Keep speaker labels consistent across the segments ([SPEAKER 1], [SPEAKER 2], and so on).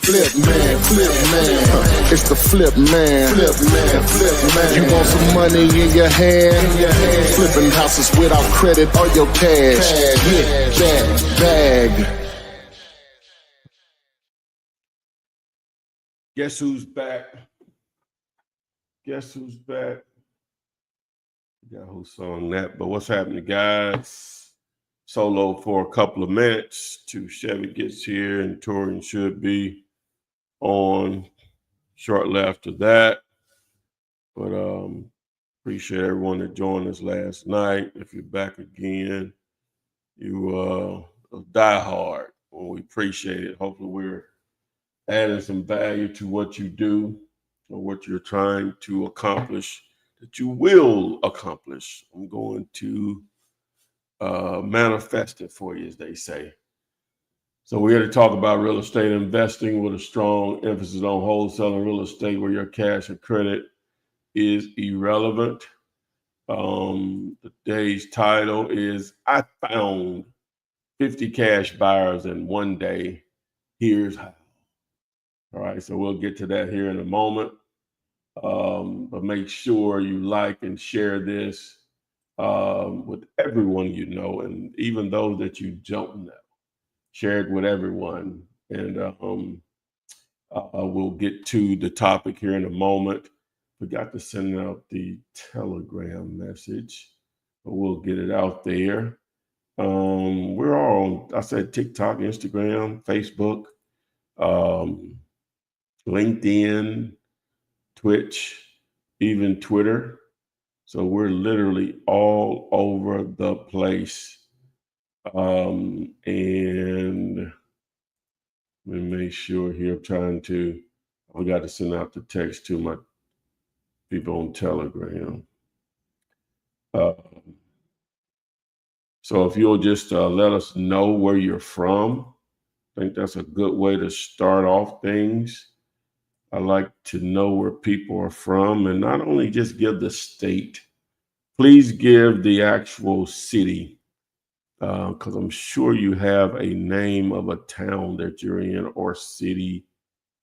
[SPEAKER 1] Flip man, it's the flip man. You want some money in your hand? Flipping houses without credit or your cash. Get that bag.
[SPEAKER 2] Guess who's back? Guess who's back? Got who's on that, but what's happening, guys? Solo for a couple of minutes till Chevy gets here, and Torian should be on shortly after that. But appreciate everyone that joined us last night. If you're back again, you die hard. Well, we appreciate it. Hopefully we're adding some value to what you do or what you're trying to accomplish, that you will accomplish. I'm going to manifest it for you, as they say. So we're here to talk about real estate investing with a strong emphasis on wholesaling real estate where your cash or credit is irrelevant. Today's title is I Found 50 Cash Buyers in One Day. Here's how. All right, so we'll get to that here in a moment. But make sure you like and share this with everyone you know, and even those that you don't know. Share it with everyone. And we'll get to the topic here in a moment. Forgot to send out the Telegram message, but we'll get it out there. We're all on, I said, TikTok, Instagram, Facebook, LinkedIn, Twitch, even Twitter. So we're literally all over the place. And let me make sure here, I got to send out the text to my people on Telegram. So if you'll just let us know where you're from, I think that's a good way to start off things. I like to know where people are from, and not only just give the state, please give the actual city, because I'm sure you have a name of a town that you're in, or city,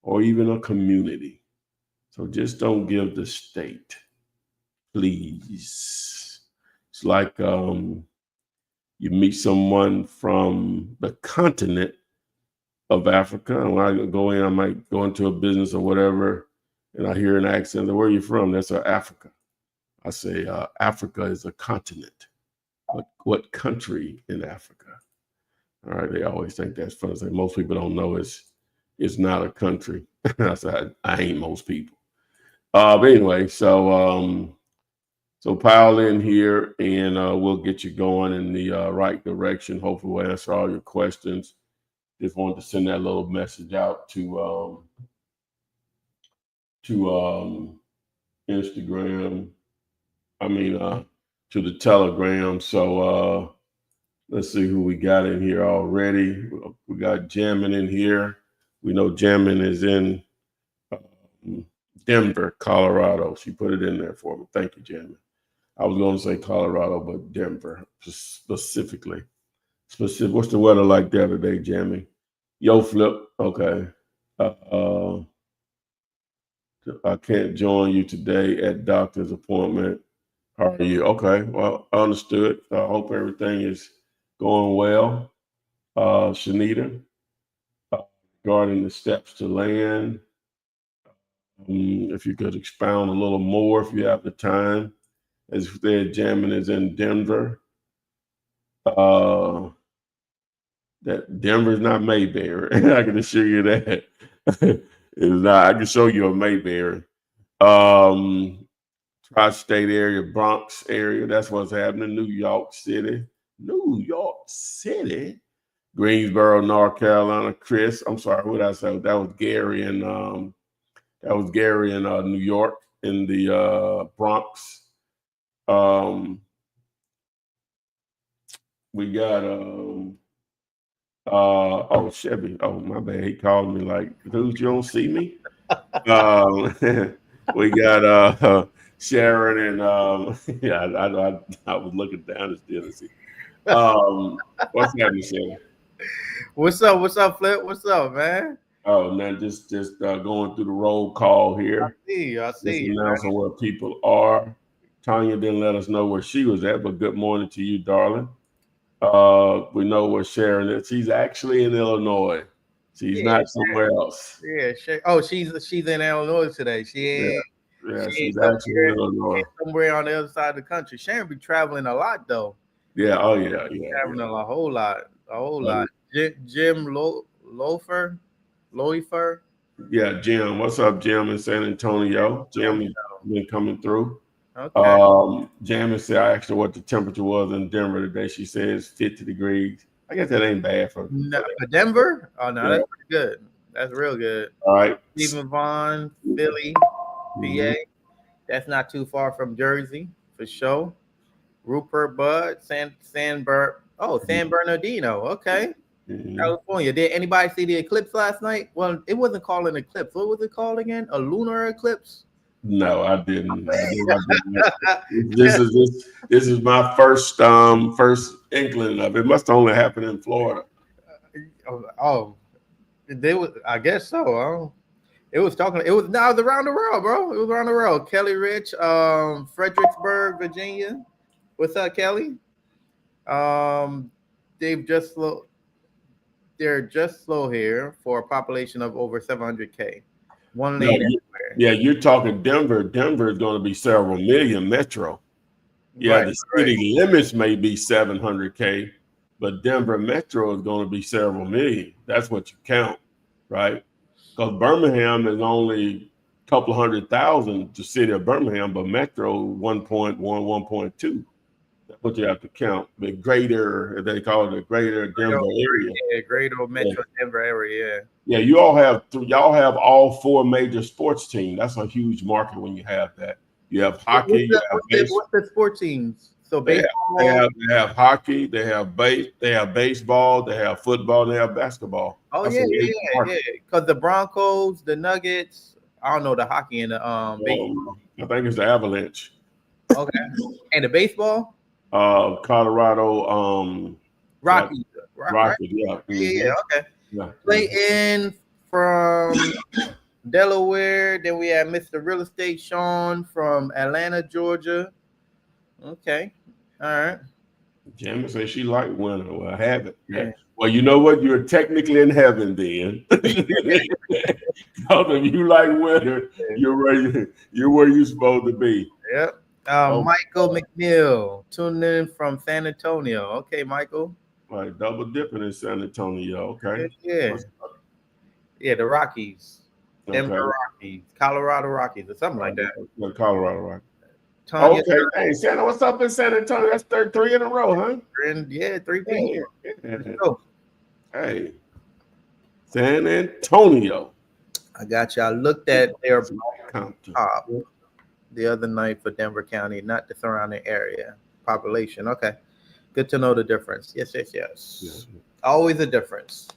[SPEAKER 2] or even a community. So just don't give the state, please. It's like you meet someone from the continent of Africa, and when I go in, I might go into a business or whatever, and I hear an accent. Where are you from? That's Africa. I say Africa is a continent. What country in Africa? All right, they always think that's funny. Say most people don't know it's not a country. I said I ain't most people. But anyway, so pile in here, and we'll get you going in the right direction. Hopefully, we'll answer all your questions. Just wanted to send that little message out to Instagram. To the Telegram. So let's see who we got in here already. We got Jammin in here. We know Jammin is in Denver, Colorado. She put it in there for me. Thank you, Jammin. I was going to say Colorado, but Denver specifically. What's the weather like there today, Jammin? Yo, Flip. Okay. I can't join you today at doctor's appointment. How are you? Okay. Well, understood. I hope everything is going well. Shanita, regarding the steps to land, if you could expound a little more if you have the time. As you said, Jammin is in Denver. That Denver is not Mayberry. I can assure you that. It's not. I can show you a Mayberry. Tri-state area, Bronx area. That's what's happening. New York City. Greensboro, North Carolina. Chris, I'm sorry, what did I say? That was Gary in New York, in the Bronx. We got Chevy. Oh, my bad. He called me like, dude, you don't see me? We got Sharon and yeah, I was looking down at still to see. What's happening, Sharon?
[SPEAKER 3] What's up, Flip? What's up, man?
[SPEAKER 2] Oh, now just going through the roll call here.
[SPEAKER 3] I
[SPEAKER 2] Just
[SPEAKER 3] see.
[SPEAKER 2] announcing where people are. Tanya didn't let us know where she was at, but good morning to you, darling. We know where Sharon is. She's actually in Illinois. She's
[SPEAKER 3] Yeah,
[SPEAKER 2] not somewhere else.
[SPEAKER 3] yeah. Oh, she's in Illinois today.
[SPEAKER 2] Yeah, yeah,
[SPEAKER 3] She ain't
[SPEAKER 2] she's actually in Illinois.
[SPEAKER 3] somewhere on the other side of the country. Sharon be traveling a lot though.
[SPEAKER 2] Yeah, oh yeah.
[SPEAKER 3] Traveling a whole lot,
[SPEAKER 2] Uh,
[SPEAKER 3] Jim Loifer.
[SPEAKER 2] yeah, Jim. What's up, Jim in San Antonio? Jim has
[SPEAKER 3] Antonio.
[SPEAKER 2] been coming through.
[SPEAKER 3] Okay.
[SPEAKER 2] Jamie said, I asked her what the temperature was in Denver today. She says 50 degrees. I guess that ain't bad for
[SPEAKER 3] For Denver? Oh no,
[SPEAKER 2] Yeah.
[SPEAKER 3] that's pretty good. That's real good.
[SPEAKER 2] All right.
[SPEAKER 3] Stephen Vaughn, Philly, PA. That's not too far from Jersey for sure. Rupert Bud, San Bernardino. Okay.
[SPEAKER 2] Mhm.
[SPEAKER 3] California. Did anybody see the eclipse last night? Well, it wasn't called an eclipse. What was it called again? A lunar eclipse?
[SPEAKER 2] No, I didn't. This is my first inkling of it. It must only happen in Florida.
[SPEAKER 3] Oh, they was. I guess so. It was talking. It was around the world, bro. It was around the world. Kelly Rich, Fredericksburg, Virginia. What's up, Kelly? They've just slow. They're just slow here for a population of over 700K. One
[SPEAKER 2] No,
[SPEAKER 3] lane everywhere.
[SPEAKER 2] Yeah, you're talking Denver. Denver is going to be several million metro. Yeah,
[SPEAKER 3] Right,
[SPEAKER 2] the city limits may be 700K, but Denver metro is going to be several million. That's what you count, right? Because Birmingham is only a couple 100,000, the city of Birmingham, but metro 1.1, 1.2. That's what you have to count. The greater, they call it the greater Denver area.
[SPEAKER 3] Yeah, greater metro Denver area.
[SPEAKER 2] Yeah, y'all have all four major sports teams. That's a huge market when you have that. You have hockey.
[SPEAKER 3] What's the sport teams? So
[SPEAKER 2] they
[SPEAKER 3] baseball.
[SPEAKER 2] they have hockey. They have baseball. They have football. They have basketball.
[SPEAKER 3] Oh
[SPEAKER 2] That's
[SPEAKER 3] yeah. Because the Broncos, the Nuggets. I don't know the hockey and the baseball.
[SPEAKER 2] I think it's the Avalanche.
[SPEAKER 3] Okay, and the baseball.
[SPEAKER 2] Colorado.
[SPEAKER 3] Rockies.
[SPEAKER 2] Rockies. Yeah.
[SPEAKER 3] Yeah. Okay.
[SPEAKER 2] Yeah.
[SPEAKER 3] Play in from Delaware. Then we have Mr. Real Estate Sean from Atlanta, Georgia. Okay. All right.
[SPEAKER 2] Jamie says she like winter. Well, I have it.
[SPEAKER 3] Yeah.
[SPEAKER 2] Well, you know what? You're technically in heaven then. Because if you like winter, you're where you're supposed to be.
[SPEAKER 3] Yep. Michael McNeil tuning in from San Antonio. Okay, Michael.
[SPEAKER 2] Like double dipping in San Antonio. Okay.
[SPEAKER 3] Yeah, the Rockies. Denver Rockies, Colorado Rockies, or something like that.
[SPEAKER 2] Colorado Rockies. Okay. Hey, Santa, what's up in San Antonio? That's 3 in a row, huh?
[SPEAKER 3] Yeah, 3 people.
[SPEAKER 2] Hey, San Antonio.
[SPEAKER 3] I got you. I looked at their
[SPEAKER 2] top
[SPEAKER 3] the other night for Denver County, not the surrounding area population. Okay, good to know the difference. Yes. Yeah. Always a difference.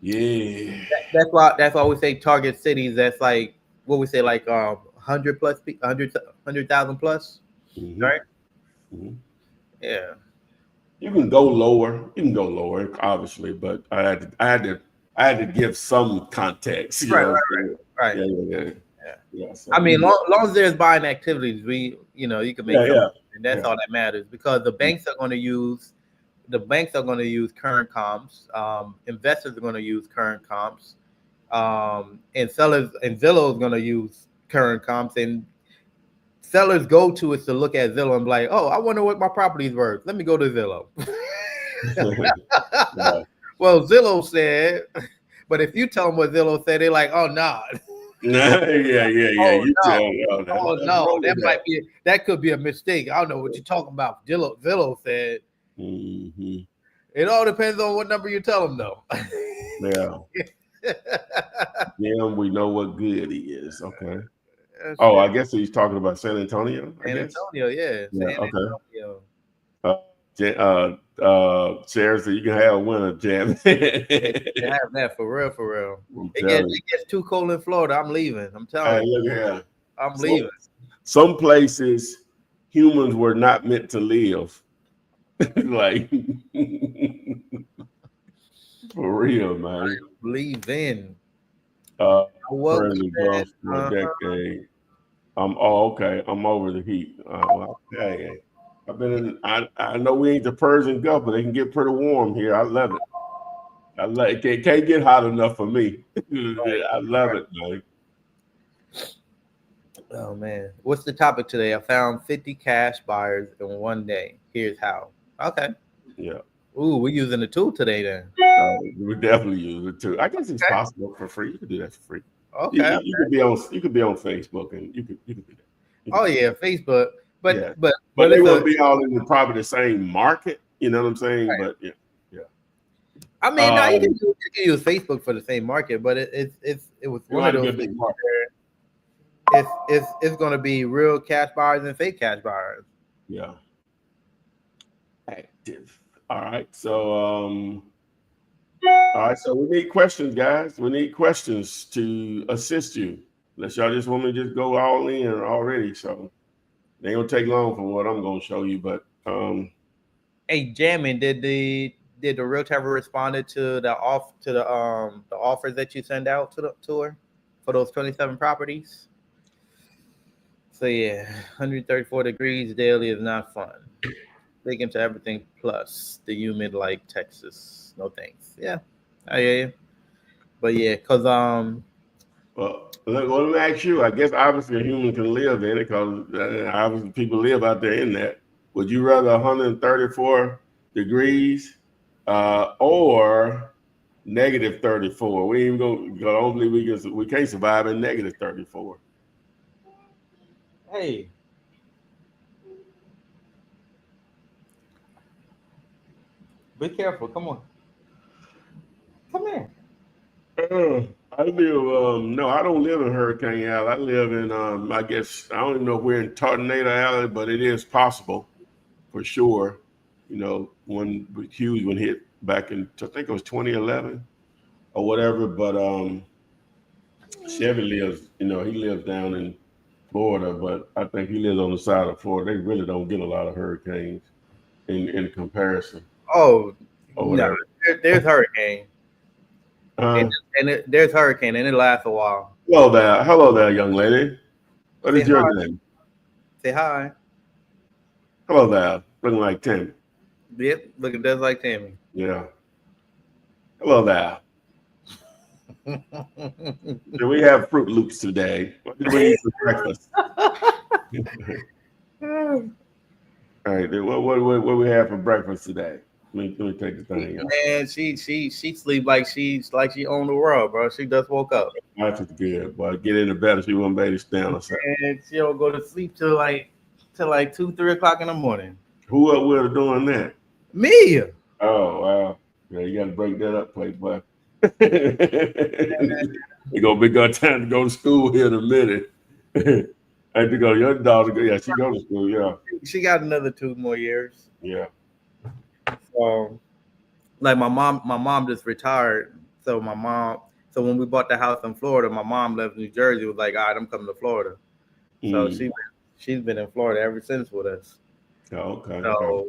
[SPEAKER 2] Yeah.
[SPEAKER 3] That's why we say target cities. That's like what we say, like 100 plus, 100,000 plus, right?
[SPEAKER 2] Mm-hmm.
[SPEAKER 3] Yeah.
[SPEAKER 2] You can go lower. Obviously, but I had to give some context.
[SPEAKER 3] Right.
[SPEAKER 2] Yeah. So,
[SPEAKER 3] I mean, long as there's buying activities, you can make and that's all that matters, because the banks are going to use current comps. Investors are going to use current comps, and sellers and Zillow is going to use current comps. And sellers go to is to look at Zillow and be like, oh, I wonder what my property is worth. Let me go to Zillow. Well, Zillow said, but if you tell them what Zillow said, they're like, oh, no.
[SPEAKER 2] Yeah.
[SPEAKER 3] Oh, no, that could be a mistake. I don't know what you're talking about. Zillow said.
[SPEAKER 2] Mm-hmm.
[SPEAKER 3] It all depends on what number you tell them, though.
[SPEAKER 2] Yeah, we know what good he is. Okay. I guess he's talking about San Antonio.
[SPEAKER 3] San Antonio, yeah.
[SPEAKER 2] Okay. Sarah said you can have a winner, Jam.
[SPEAKER 3] Have that for real. It gets too cold in Florida. I'm leaving. I'm telling you. I'm leaving.
[SPEAKER 2] Some places humans were not meant to live. Like For real, man.
[SPEAKER 3] Believe in.
[SPEAKER 2] Uh,
[SPEAKER 3] What we
[SPEAKER 2] Persian
[SPEAKER 3] said.
[SPEAKER 2] Gulf for a decade. Okay. I'm over the heat. Okay. I've been in. I know we ain't the Persian Gulf, but they can get pretty warm here. I love it. I love it. Can't get hot enough for me. I love it, man.
[SPEAKER 3] Oh man, what's the topic today? I found 50 cash buyers in one day. Here's how. Okay.
[SPEAKER 2] Yeah.
[SPEAKER 3] Ooh, we're using the tool today then.
[SPEAKER 2] We definitely use it too. I guess it's
[SPEAKER 3] Okay.
[SPEAKER 2] possible for free. You can do that for free.
[SPEAKER 3] Okay.
[SPEAKER 2] You could be on. You could be on Facebook, and you could do that.
[SPEAKER 3] Oh yeah, Facebook.
[SPEAKER 2] Yeah, but
[SPEAKER 3] But
[SPEAKER 2] they
[SPEAKER 3] it's
[SPEAKER 2] won't
[SPEAKER 3] a.
[SPEAKER 2] be all in probably the same market. You know what I'm saying? But yeah.
[SPEAKER 3] I mean, now you can use Facebook for the same market, but it was
[SPEAKER 2] You
[SPEAKER 3] one of
[SPEAKER 2] want to
[SPEAKER 3] those
[SPEAKER 2] get a big
[SPEAKER 3] things
[SPEAKER 2] market.
[SPEAKER 3] where it's going to be real cash buyers and fake cash buyers.
[SPEAKER 2] Yeah. Active. All right. So so we need questions, guys. We need questions to assist you. Unless y'all just want me to just go all in already. So they ain't gonna take long for what I'm gonna show you, but
[SPEAKER 3] Hey, Jamin, did the realtor responded to the offers that you send out to her for those 27 properties? So yeah, 134 degrees daily is not fun. Dig into everything plus the humid like Texas. No thanks. Yeah, I hear you. But yeah, cause
[SPEAKER 2] well, let me ask you. I guess obviously a human can live in it because obviously people live out there in that. Would you rather 134 degrees or negative 34? We ain't even go. Hopefully we can't survive in negative 34.
[SPEAKER 3] hey, be careful. Come here.
[SPEAKER 2] I live. No, I don't live in Hurricane Alley. I live in. I guess I don't even know if we're in Tornado Alley, but it is possible for sure. You know, when the huge one hit back in, I think it was 2011 or whatever. But Chevy lives. You know, he lives down in Florida, but I think he lives on the side of Florida. They really don't get a lot of hurricanes in comparison
[SPEAKER 3] Oh
[SPEAKER 2] or
[SPEAKER 3] no,
[SPEAKER 2] whatever.
[SPEAKER 3] there's hurricane,
[SPEAKER 2] Uh,
[SPEAKER 3] there's hurricane, and it lasts a while.
[SPEAKER 2] hello there, young lady. What
[SPEAKER 3] Say
[SPEAKER 2] is your
[SPEAKER 3] hi.
[SPEAKER 2] name?
[SPEAKER 3] Say hi.
[SPEAKER 2] Hello there. Looking like Tim.
[SPEAKER 3] Yep, looking just like Tammy.
[SPEAKER 2] Yeah. Hello there. Do we have Fruit Loops today? What did we eat for breakfast? All right. What we have for breakfast today? Let me take the thing out.
[SPEAKER 3] Man, she sleep like she owned the world, bro. She just woke up,
[SPEAKER 2] Life is good, boy. Get in the bed. She won't be able to stand herself.
[SPEAKER 3] and she'll go to sleep till like 2-3 o'clock in the morning.
[SPEAKER 2] Who up with her doing that?
[SPEAKER 3] Me.
[SPEAKER 2] Oh wow. Yeah, you got to break that up, Playboy. It's gonna be good time to go to school here in a minute. I have to go. Your daughter, yeah, she go to school. Yeah,
[SPEAKER 3] She got another 2 more years.
[SPEAKER 2] yeah.
[SPEAKER 3] So, like my mom just retired. So when we bought the house in Florida, my mom left New Jersey. Was like, all right, I'm coming to Florida. So
[SPEAKER 2] Mm.
[SPEAKER 3] she's been in Florida ever since with us.
[SPEAKER 2] Oh, okay.
[SPEAKER 3] So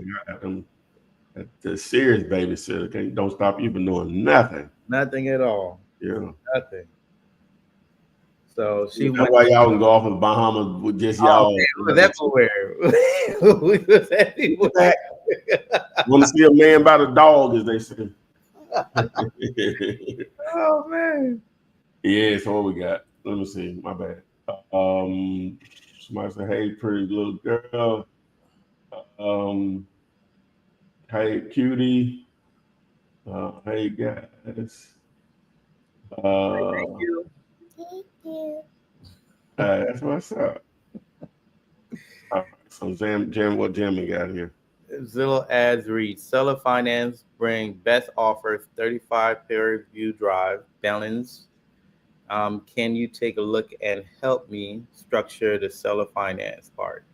[SPEAKER 2] The serious babysitter don't stop you from doing nothing.
[SPEAKER 3] nothing at all.
[SPEAKER 2] Yeah.
[SPEAKER 3] Nothing. So she
[SPEAKER 2] That's
[SPEAKER 3] went.
[SPEAKER 2] why y'all can go off in the Bahamas with just
[SPEAKER 3] Oh,
[SPEAKER 2] y'all.
[SPEAKER 3] man, we was everywhere. We was everywhere.
[SPEAKER 2] Want to see a man by the dog, as they say.
[SPEAKER 3] Oh man.
[SPEAKER 2] Yeah, so what we got? Let me see. My bad. Somebody said, "Hey, pretty little girl." Um, hey, cutie. Hey, guys.
[SPEAKER 3] Thank you.
[SPEAKER 2] That's what's up. All right, so Jam, what Jam we got here?
[SPEAKER 3] Zillow ads read seller finance bring best offers 35 peer review drive balance. Can you take a look and help me structure the seller finance part,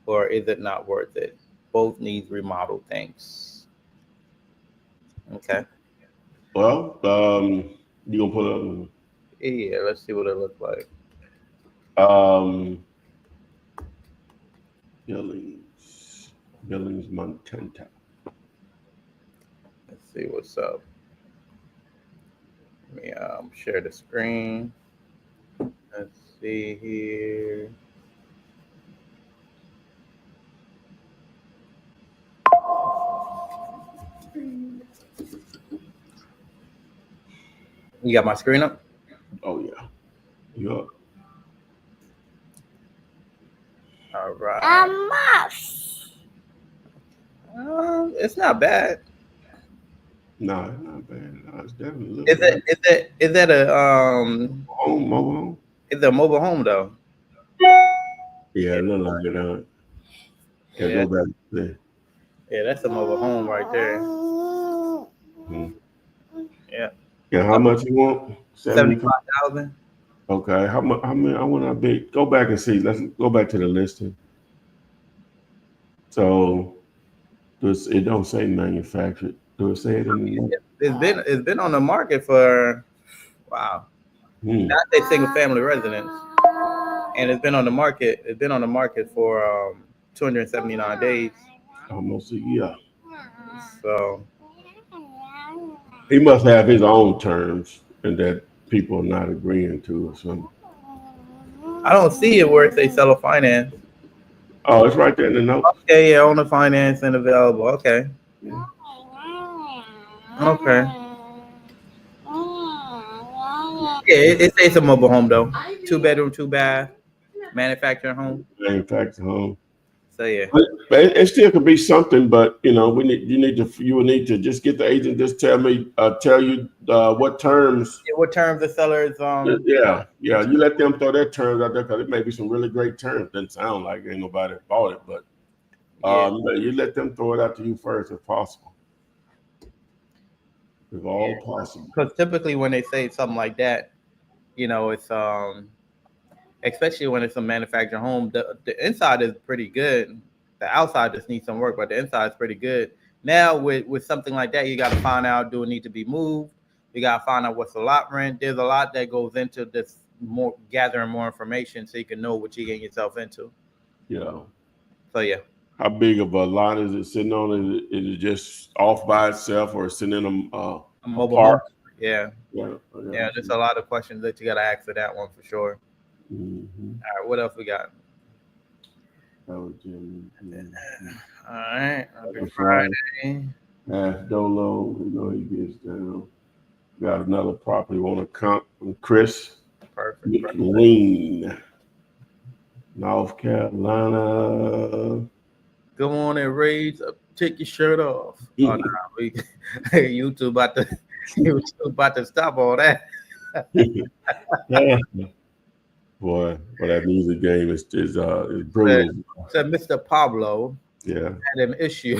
[SPEAKER 3] or is it not worth it? Both needs remodel. Thanks. Okay.
[SPEAKER 2] Well, you gonna put
[SPEAKER 3] Yeah. Let's see what it looks like.
[SPEAKER 2] up Billings, Montana.
[SPEAKER 3] Let's see what's up. Share the screen. Let's see here. You got my screen up?
[SPEAKER 2] Oh yeah. You up?
[SPEAKER 3] All right. It's not bad.
[SPEAKER 2] No, it's not bad. No, it's definitely a little
[SPEAKER 3] Is
[SPEAKER 2] better.
[SPEAKER 3] is that a
[SPEAKER 2] Mobile home.
[SPEAKER 3] is it a mobile home though?
[SPEAKER 2] Yeah, it look like it. Yeah,
[SPEAKER 3] Yeah,
[SPEAKER 2] go back there.
[SPEAKER 3] yeah, that's a mobile home right there.
[SPEAKER 2] Hmm.
[SPEAKER 3] Yeah,
[SPEAKER 2] Yeah, how much you want? 75.
[SPEAKER 3] 75,000.
[SPEAKER 2] Okay. How much? How many? I want to be. Go back and see. Let's go back to the listing. So it don't say manufactured. Do it say it in the?
[SPEAKER 3] It's been on the market for wow.
[SPEAKER 2] Hmm.
[SPEAKER 3] Not a single family residence, and it's been on the market. It's been on the market for 279 days.
[SPEAKER 2] Almost a year.
[SPEAKER 3] So
[SPEAKER 2] He must have his own terms, and that people are not agreeing to or something.
[SPEAKER 3] I don't see it where it says seller finance.
[SPEAKER 2] Oh, it's right there in the notes.
[SPEAKER 3] Okay, yeah, owner finance and available. Okay,
[SPEAKER 2] Yeah.
[SPEAKER 3] okay. Yeah, it says a mobile home though. 2 bedroom, 2 bath, manufactured home.
[SPEAKER 2] Manufactured home.
[SPEAKER 3] So yeah,
[SPEAKER 2] But it still could be something, but you know, you would need to just get the agent, just tell you what terms.
[SPEAKER 3] yeah, what terms the sellers
[SPEAKER 2] Yeah, you let them throw their terms out there because it may be some really great terms. Doesn't sound like ain't nobody bought it, but
[SPEAKER 3] yeah,
[SPEAKER 2] you let them throw it out to you first if possible, if
[SPEAKER 3] yeah.
[SPEAKER 2] all possible.
[SPEAKER 3] Because typically when they say something like that, it's especially when it's a manufactured home, the inside is pretty good. The outside just needs some work, but the inside is pretty good. Now with something like that, you got to find out, do it need to be moved? You got to find out what's the lot rent. There's a lot that goes into this, more gathering more information so you can know what you're getting yourself into.
[SPEAKER 2] Yeah.
[SPEAKER 3] So yeah,
[SPEAKER 2] How big of a lot is it sitting on? Is it just off by itself, or sitting in
[SPEAKER 3] a
[SPEAKER 2] a
[SPEAKER 3] mobile home.
[SPEAKER 2] park?
[SPEAKER 3] Yeah,
[SPEAKER 2] Yeah.
[SPEAKER 3] yeah. There's a lot of questions that you got to ask for that one for sure.
[SPEAKER 2] Mm-hmm.
[SPEAKER 3] All right, what else we got?
[SPEAKER 2] That was Jimmy.
[SPEAKER 3] All right, happy
[SPEAKER 2] Friday.
[SPEAKER 3] Friday.
[SPEAKER 2] Half Dolo, you know he gets down. Got another property want to come from Chris
[SPEAKER 3] Perfect.
[SPEAKER 2] McLean, North Carolina.
[SPEAKER 3] Come on and raise up, take your shirt off. Oh no, we YouTube about to stop all that.
[SPEAKER 2] Boy, that music game is
[SPEAKER 3] Said,
[SPEAKER 2] brutal.
[SPEAKER 3] said Mr. Pablo
[SPEAKER 2] Yeah.
[SPEAKER 3] had an issue.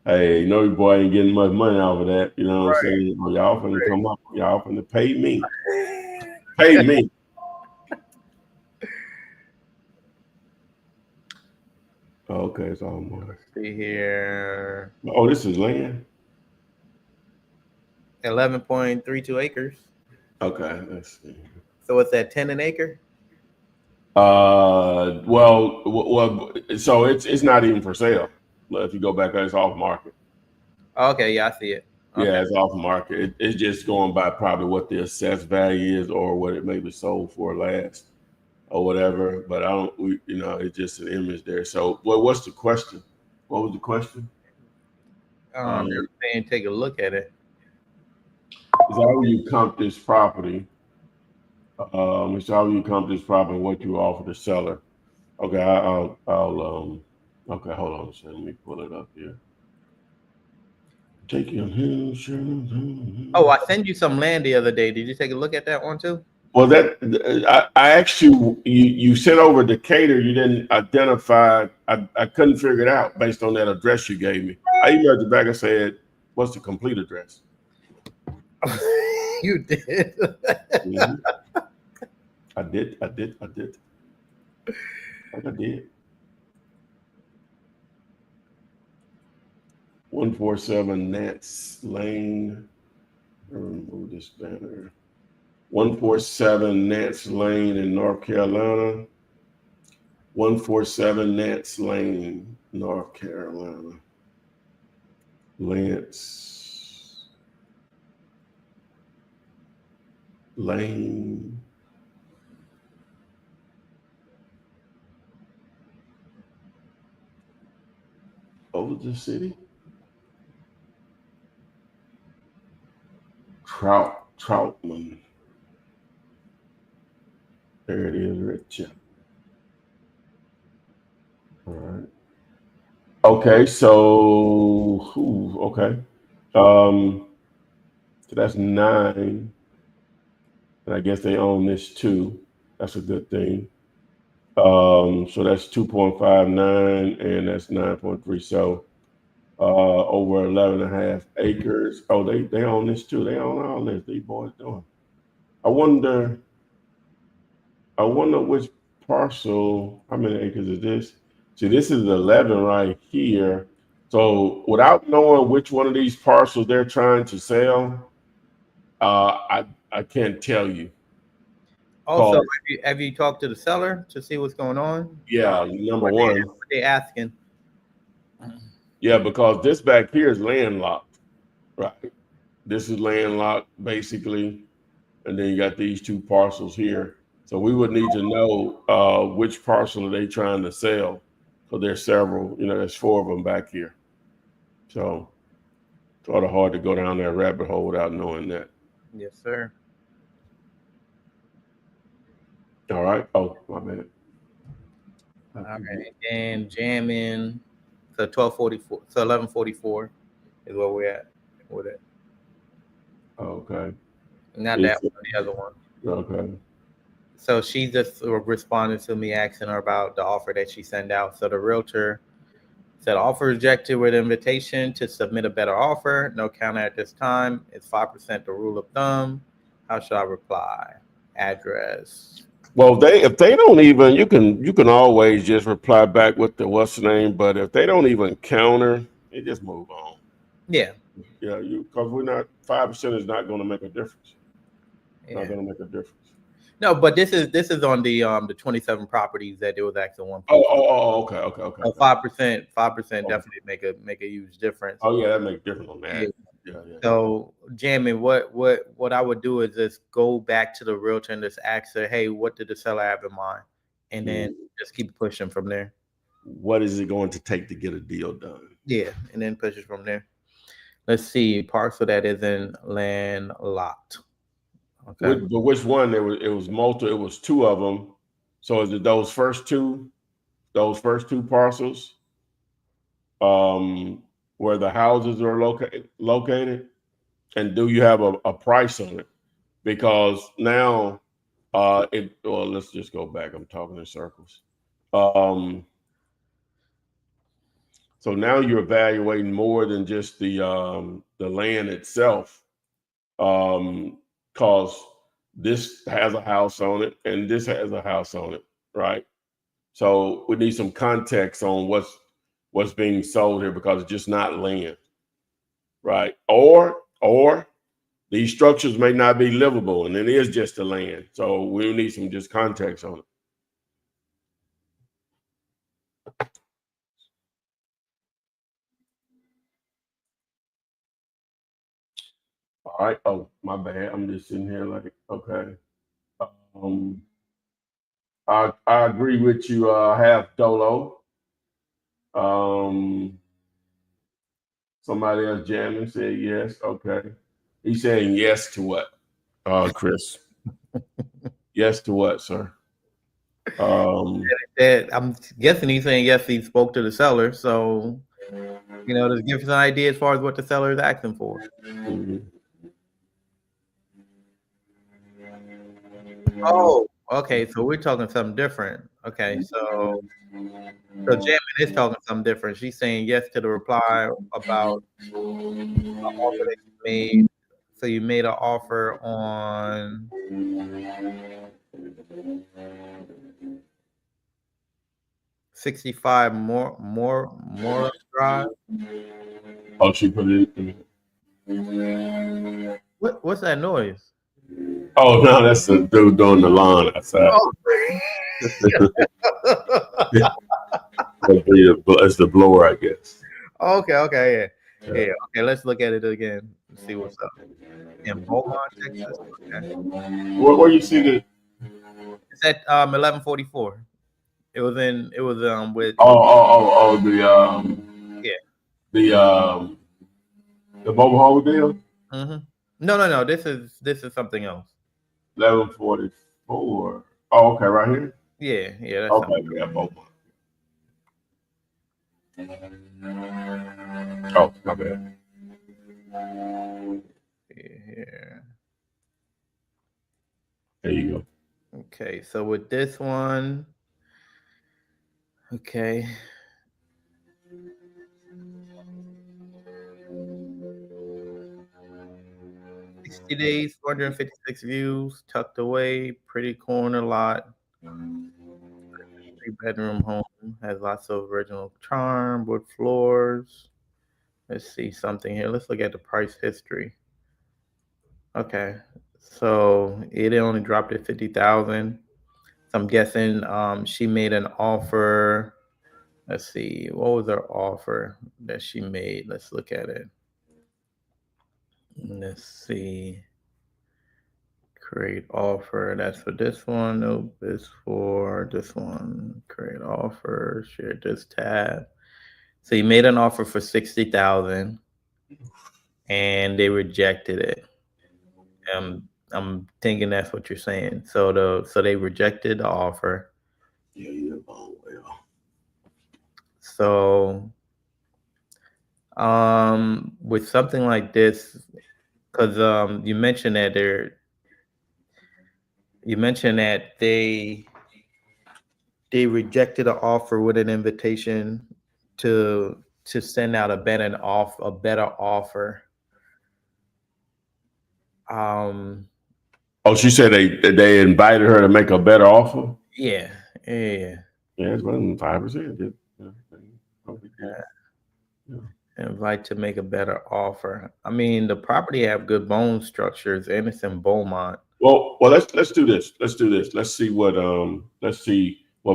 [SPEAKER 2] Hey, you know your boy ain't getting much money off of that. You know what I'm saying? Well, y'all finna
[SPEAKER 3] Right.
[SPEAKER 2] come up. Y'all finna pay me. Pay me. Okay, it's almost.
[SPEAKER 3] Let's see here.
[SPEAKER 2] Oh, this is land.
[SPEAKER 3] 11.32 acres.
[SPEAKER 2] Okay, let's see.
[SPEAKER 3] So what's that, 10 an acre?
[SPEAKER 2] Well, so it's not even for sale. If you go back, it's off market.
[SPEAKER 3] Okay, yeah, I see it. Okay.
[SPEAKER 2] Yeah, it's off market. It's just going by probably what the assessed value is or what it may be sold for last or whatever. But it's just an image there. So, what's the question? What was the question?
[SPEAKER 3] They're saying take a look at it.
[SPEAKER 2] Is how you comp this property? It's how you comp this property and what you offer the seller. Okay, okay, hold on a second. Let me pull it up here. Take your hand.
[SPEAKER 3] Oh, I sent you some land the other day. Did you take a look at that one too?
[SPEAKER 2] Well, I asked you sent over Decatur. You didn't identify. I couldn't figure it out based on that address you gave me. I emailed you back and said, "What's the complete address?"
[SPEAKER 3] You did.
[SPEAKER 2] Mm-hmm. I did. Like I did. 147 Nance Lane. Remove this banner. 147 Nance Lane in North Carolina. 147 Nance Lane, North Carolina. Lance Lane. Over the city. Troutman. There it is, Richard. All right. Okay, so okay. So that's 9. And I guess they own this too. That's a good thing. So that's 2.59 and that's 9.3. So over 11 and a half acres. Oh, they own this too. They own all this. These boys doing. I wonder which parcel, how many acres is this? See, this is 11 right here. So without knowing which one of these parcels they're trying to sell, I can't tell you.
[SPEAKER 3] Also, have you talked to the seller to see what's going on?
[SPEAKER 2] Yeah, number one.
[SPEAKER 3] What they asking?
[SPEAKER 2] Yeah, because this back here is landlocked, right? This is landlocked basically, and then you got these 2 parcels here. So we would need to know which parcel are they trying to sell. So there's several, there's 4 of them back here. So it's sort of hard to go down that rabbit hole without knowing that.
[SPEAKER 3] Yes, sir.
[SPEAKER 2] All right. Oh, my bad.
[SPEAKER 3] All right. And jamming. So 1244. So 1144 is where we're at with it.
[SPEAKER 2] Okay.
[SPEAKER 3] Not that one, the other one.
[SPEAKER 2] Okay.
[SPEAKER 3] So she just responded to me asking her about the offer that she sent out. So the realtor said offer rejected with invitation to submit a better offer. No counter at this time. It's 5% the rule of thumb. How should I reply? Address.
[SPEAKER 2] Well, if they don't even, you can always just reply back with the what's the name. But if they don't even counter, you just move on.
[SPEAKER 3] Yeah.
[SPEAKER 2] Yeah, because we're not 5% is not going to make a difference.
[SPEAKER 3] Yeah.
[SPEAKER 2] Not going to make a difference.
[SPEAKER 3] No, but this is on the 27 properties that they was actually one.
[SPEAKER 2] Okay.
[SPEAKER 3] So 5% definitely make a huge difference.
[SPEAKER 2] Oh yeah, that makes a difference on that. Yeah.
[SPEAKER 3] So jamming, what I would do is just go back to the realtor and just ask her, hey, what did the seller have in mind? And then just keep pushing from there.
[SPEAKER 2] What is it going to take to get a deal done?
[SPEAKER 3] Yeah, and then push it from there. Let's see, parcel that isn't landlocked. Okay.
[SPEAKER 2] But which one? It was multiple. It was 2 of them. So is it those first two parcels, where the houses are located, and do you have a price on it? Because now, let's just go back. I'm talking in circles. So now you're evaluating more than just the land itself. Because this has a house on it and this has a house on it, right? So we need some context on what's being sold here, because it's just not land, right? Or these structures may not be livable and it is just the land. So we need some just context on it. All right. Oh, my bad. I'm just sitting here like, okay. I agree with you, half Dolo. Somebody else jamming said yes. Okay. He's saying yes to what? Chris. Yes to what, sir?
[SPEAKER 3] I'm guessing he's saying yes, he spoke to the seller. So, just give us an idea as far as what the seller is asking for.
[SPEAKER 2] Mm-hmm.
[SPEAKER 3] Oh, okay. So we're talking something different. Okay, so Jamie is talking something different. She's saying yes to the reply about the offer that you made. So you made an offer on 65 more drive.
[SPEAKER 2] Oh, she put it in.
[SPEAKER 3] What's that noise?
[SPEAKER 2] Oh no, that's the dude doing the lawn outside.
[SPEAKER 3] Oh.
[SPEAKER 2] It's the blower, I guess.
[SPEAKER 3] Okay, yeah. Okay, let's look at it again. Let's see what's up in Beaumont, Texas. Okay.
[SPEAKER 2] Where you see the?
[SPEAKER 3] It's at 1144. It was with yeah.
[SPEAKER 2] the mobile home deal.
[SPEAKER 3] Mm-hmm. No. This is something else.
[SPEAKER 2] 1144. Oh, okay, right here.
[SPEAKER 3] Yeah, that's
[SPEAKER 2] Okay,
[SPEAKER 3] something.
[SPEAKER 2] yeah, both. Oh, my bad.
[SPEAKER 3] Here.
[SPEAKER 2] There you go.
[SPEAKER 3] Okay, so with this one, okay. 60 days, 456 views, tucked away, pretty corner lot, 3-bedroom home, has lots of original charm, wood floors. Let's see something here. Let's look at the price history. Okay, so it only dropped at 50,000. So I'm guessing she made an offer. Let's see, what was her offer that she made? Let's look at it. Let's see. Create offer. That's for this one. Nope, it's for this one. Create offer. Share this tab. So you made an offer for 60,000, and they rejected it. I'm thinking that's what you're saying. So they rejected the offer.
[SPEAKER 2] Yeah.
[SPEAKER 3] So with something like this, because you mentioned that they rejected an offer with an invitation to send out a better offer.
[SPEAKER 2] Oh, she said they invited her to make a better offer.
[SPEAKER 3] Yeah.
[SPEAKER 2] Yeah, it's more than 5%.
[SPEAKER 3] Invite to make a better offer. I mean, the property have good bone structures, and it's in Beaumont.
[SPEAKER 2] Well, let's do this. Let's see what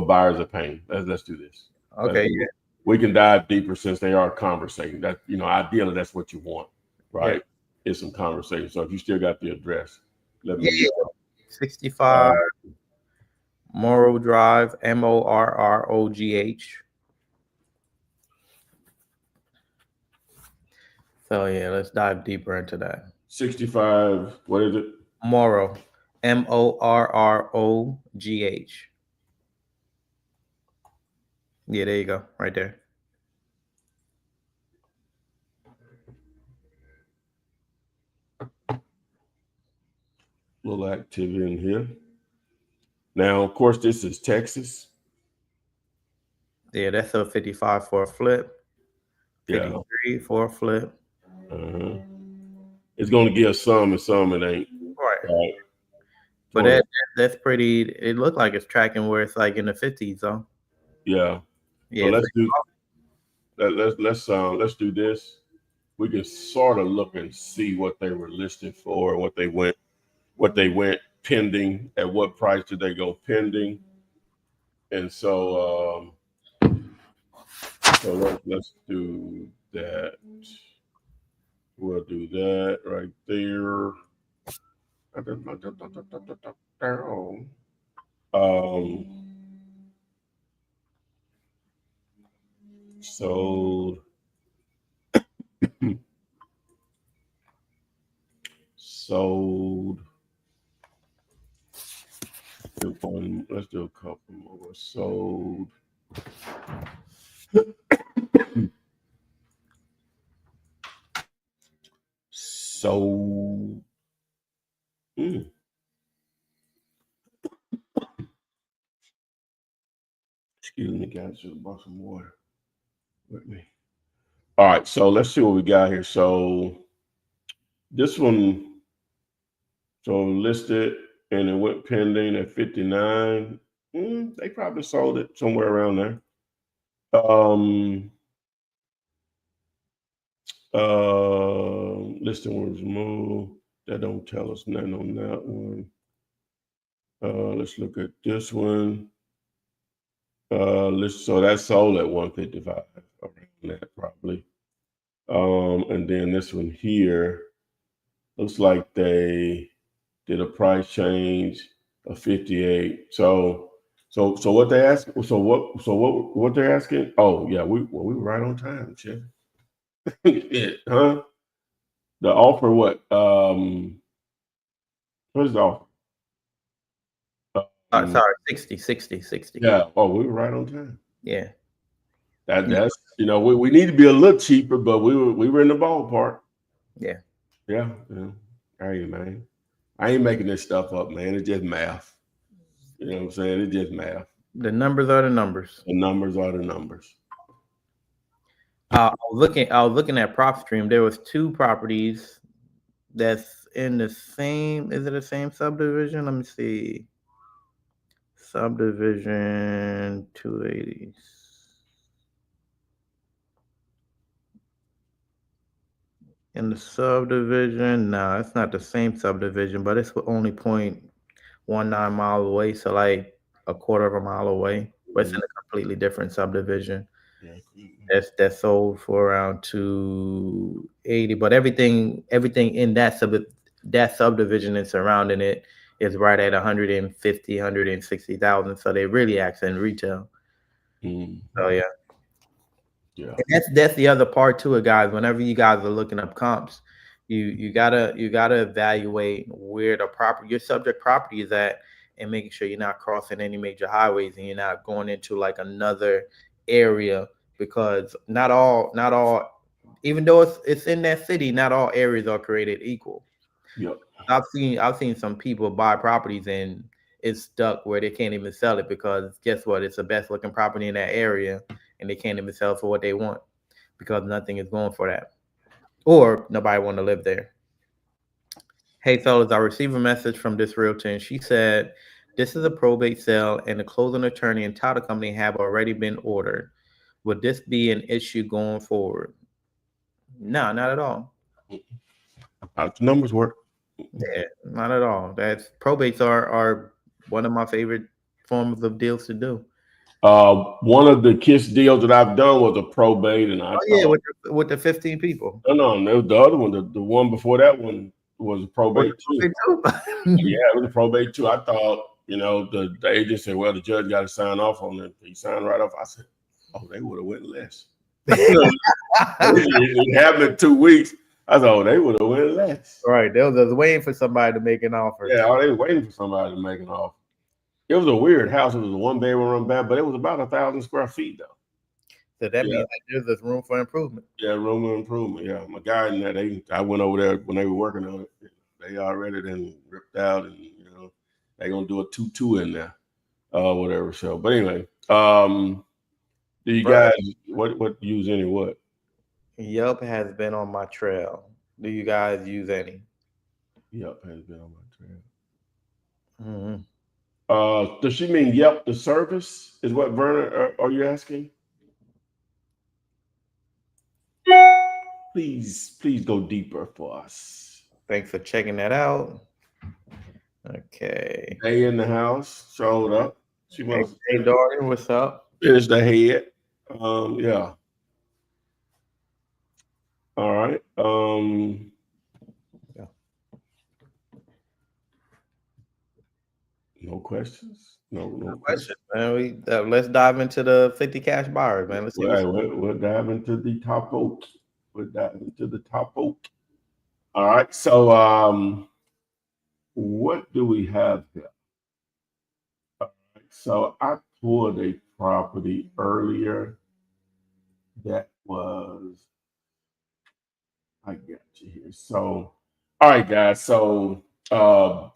[SPEAKER 2] buyers are paying. Let's do this.
[SPEAKER 3] Okay. Yeah.
[SPEAKER 2] We can dive deeper since they are conversating. That ideally that's what you want, right? Yeah. Is some conversation. So if you still got the address, let me.
[SPEAKER 3] 65 Morrow Drive, Morrogh. So yeah, let's dive deeper into that.
[SPEAKER 2] 65. What is it?
[SPEAKER 3] Morrow, Morrogh. Yeah, there you go, right there.
[SPEAKER 2] Little activity in here. Now, of course, this is Texas.
[SPEAKER 3] Yeah, that's a 55 for a flip. 53 for a flip.
[SPEAKER 2] It's going to give some and some it ain't.
[SPEAKER 3] Right. But that's pretty. It looked like it's tracking where it's like in the 50s, though.
[SPEAKER 2] Yeah.
[SPEAKER 3] Yeah.
[SPEAKER 2] So let's do this. We can sort of look and see what they were listed for, what they went pending, at what price did they go pending, and so let's do that. We'll do that right there. Sold. Sold. Let's do a couple more. Sold. Sold. Excuse me, guys. Just brought some water with me. All right, so let's see what we got here. So this one, so listed and it went pending at 59. They probably sold it somewhere around there. Listing was moved. That don't tell us nothing on that one. Let's look at this one. So that's sold at 155 around that probably. And then this one here, Looks like they did a price change of 58. So what they ask? So what they're asking? Oh yeah, we were right on time, Chef. Yeah, huh? The offer, what? What is the offer?
[SPEAKER 3] Sorry, 60.
[SPEAKER 2] Yeah. Oh, we were right on time.
[SPEAKER 3] Yeah.
[SPEAKER 2] That's we need to be a little cheaper, but we were in the ballpark.
[SPEAKER 3] Yeah.
[SPEAKER 2] Yeah. Hey man, I ain't making this stuff up, man. It's just math. You know what I'm saying? It's just math.
[SPEAKER 3] The numbers are the numbers.
[SPEAKER 2] The numbers are the numbers.
[SPEAKER 3] I was looking at PropStream. There was 2 properties that's in the same. Is it the same subdivision? Let me see. Subdivision 280. In the subdivision, no, it's not the same subdivision, but it's only 0.19 miles away, so like a quarter of a mile away. But it's in a completely different subdivision. That's sold for around 280. But everything in that subdivision and surrounding it is right at 150, 160,000. So they really accent retail. So yeah.
[SPEAKER 2] Yeah.
[SPEAKER 3] And that's the other part to it, guys. Whenever you guys are looking up comps, you gotta evaluate where your subject property is at, and making sure you're not crossing any major highways and you're not going into like another area, because not all, even though it's in that city, not all areas are created equal.
[SPEAKER 2] Yep.
[SPEAKER 3] I've seen some people buy properties and it's stuck where they can't even sell it, because guess what? It's the best looking property in that area and they can't even sell for what they want because nothing is going for that, or nobody want to live there. Hey fellas, I received a message from this realtor and she said this is a probate sale and the closing attorney and title company have already been ordered. Would this be an issue going forward? No, not at all.
[SPEAKER 2] How the numbers work.
[SPEAKER 3] Yeah, not at all. Probates are one of my favorite forms of deals to do.
[SPEAKER 2] One of the KISS deals that I've done was a probate, and
[SPEAKER 3] with the 15 people.
[SPEAKER 2] No, the other one, the one before that one was a probate too. Yeah, it was a probate too. I thought, the agent said, well, the judge got to sign off on it. He signed right off. I said, oh, they would have went less. It happened in 2 weeks. I thought they would have went less.
[SPEAKER 3] Right, they was just waiting for somebody to make an offer.
[SPEAKER 2] Yeah, they were waiting for somebody to make an offer. It was a weird house. It was a 1-bedroom bed, but it was about 1,000 square feet though.
[SPEAKER 3] So that means that there's room for improvement.
[SPEAKER 2] Yeah, room for improvement. Yeah, my guy in there, I went over there when they were working on it. They already then ripped out, and they're gonna do a 2-2 in there, whatever. So, but anyway, do you guys what use any what?
[SPEAKER 3] Yelp has been on my trail. Do you guys use any?
[SPEAKER 2] Yelp has been on my trail.
[SPEAKER 3] Mm-hmm.
[SPEAKER 2] Does she mean Yelp the service? Is what Verna are you asking? Please go deeper for us.
[SPEAKER 3] Thanks for checking that out. Okay.
[SPEAKER 2] Hey, in the house showed up. She must.
[SPEAKER 3] Hey, Dorian, what's up?
[SPEAKER 2] Finished the head. Yeah. All right.
[SPEAKER 3] Yeah.
[SPEAKER 2] No questions. No
[SPEAKER 3] questions, man. Let's dive into the 50 cash buyers, man. Let's see.
[SPEAKER 2] We'll dive into the top oak. All right. So, what do we have here? All right, so I pulled a property earlier that was. I got you here. So, all right, guys. So,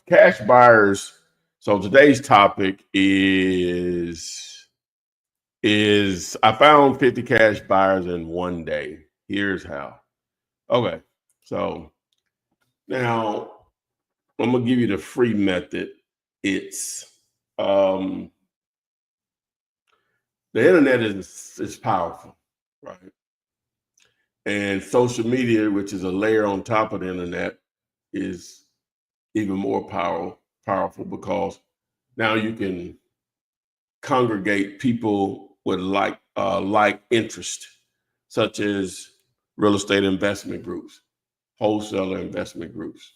[SPEAKER 2] cash buyers. So today's topic is I found 50 cash buyers in one day. Here's how. Okay. So now I'm gonna give you the free method. It's the internet is powerful, right? And social media, which is a layer on top of the internet, is even more powerful because now you can congregate people with like interest, such as real estate investment groups. wholesaler investment groups.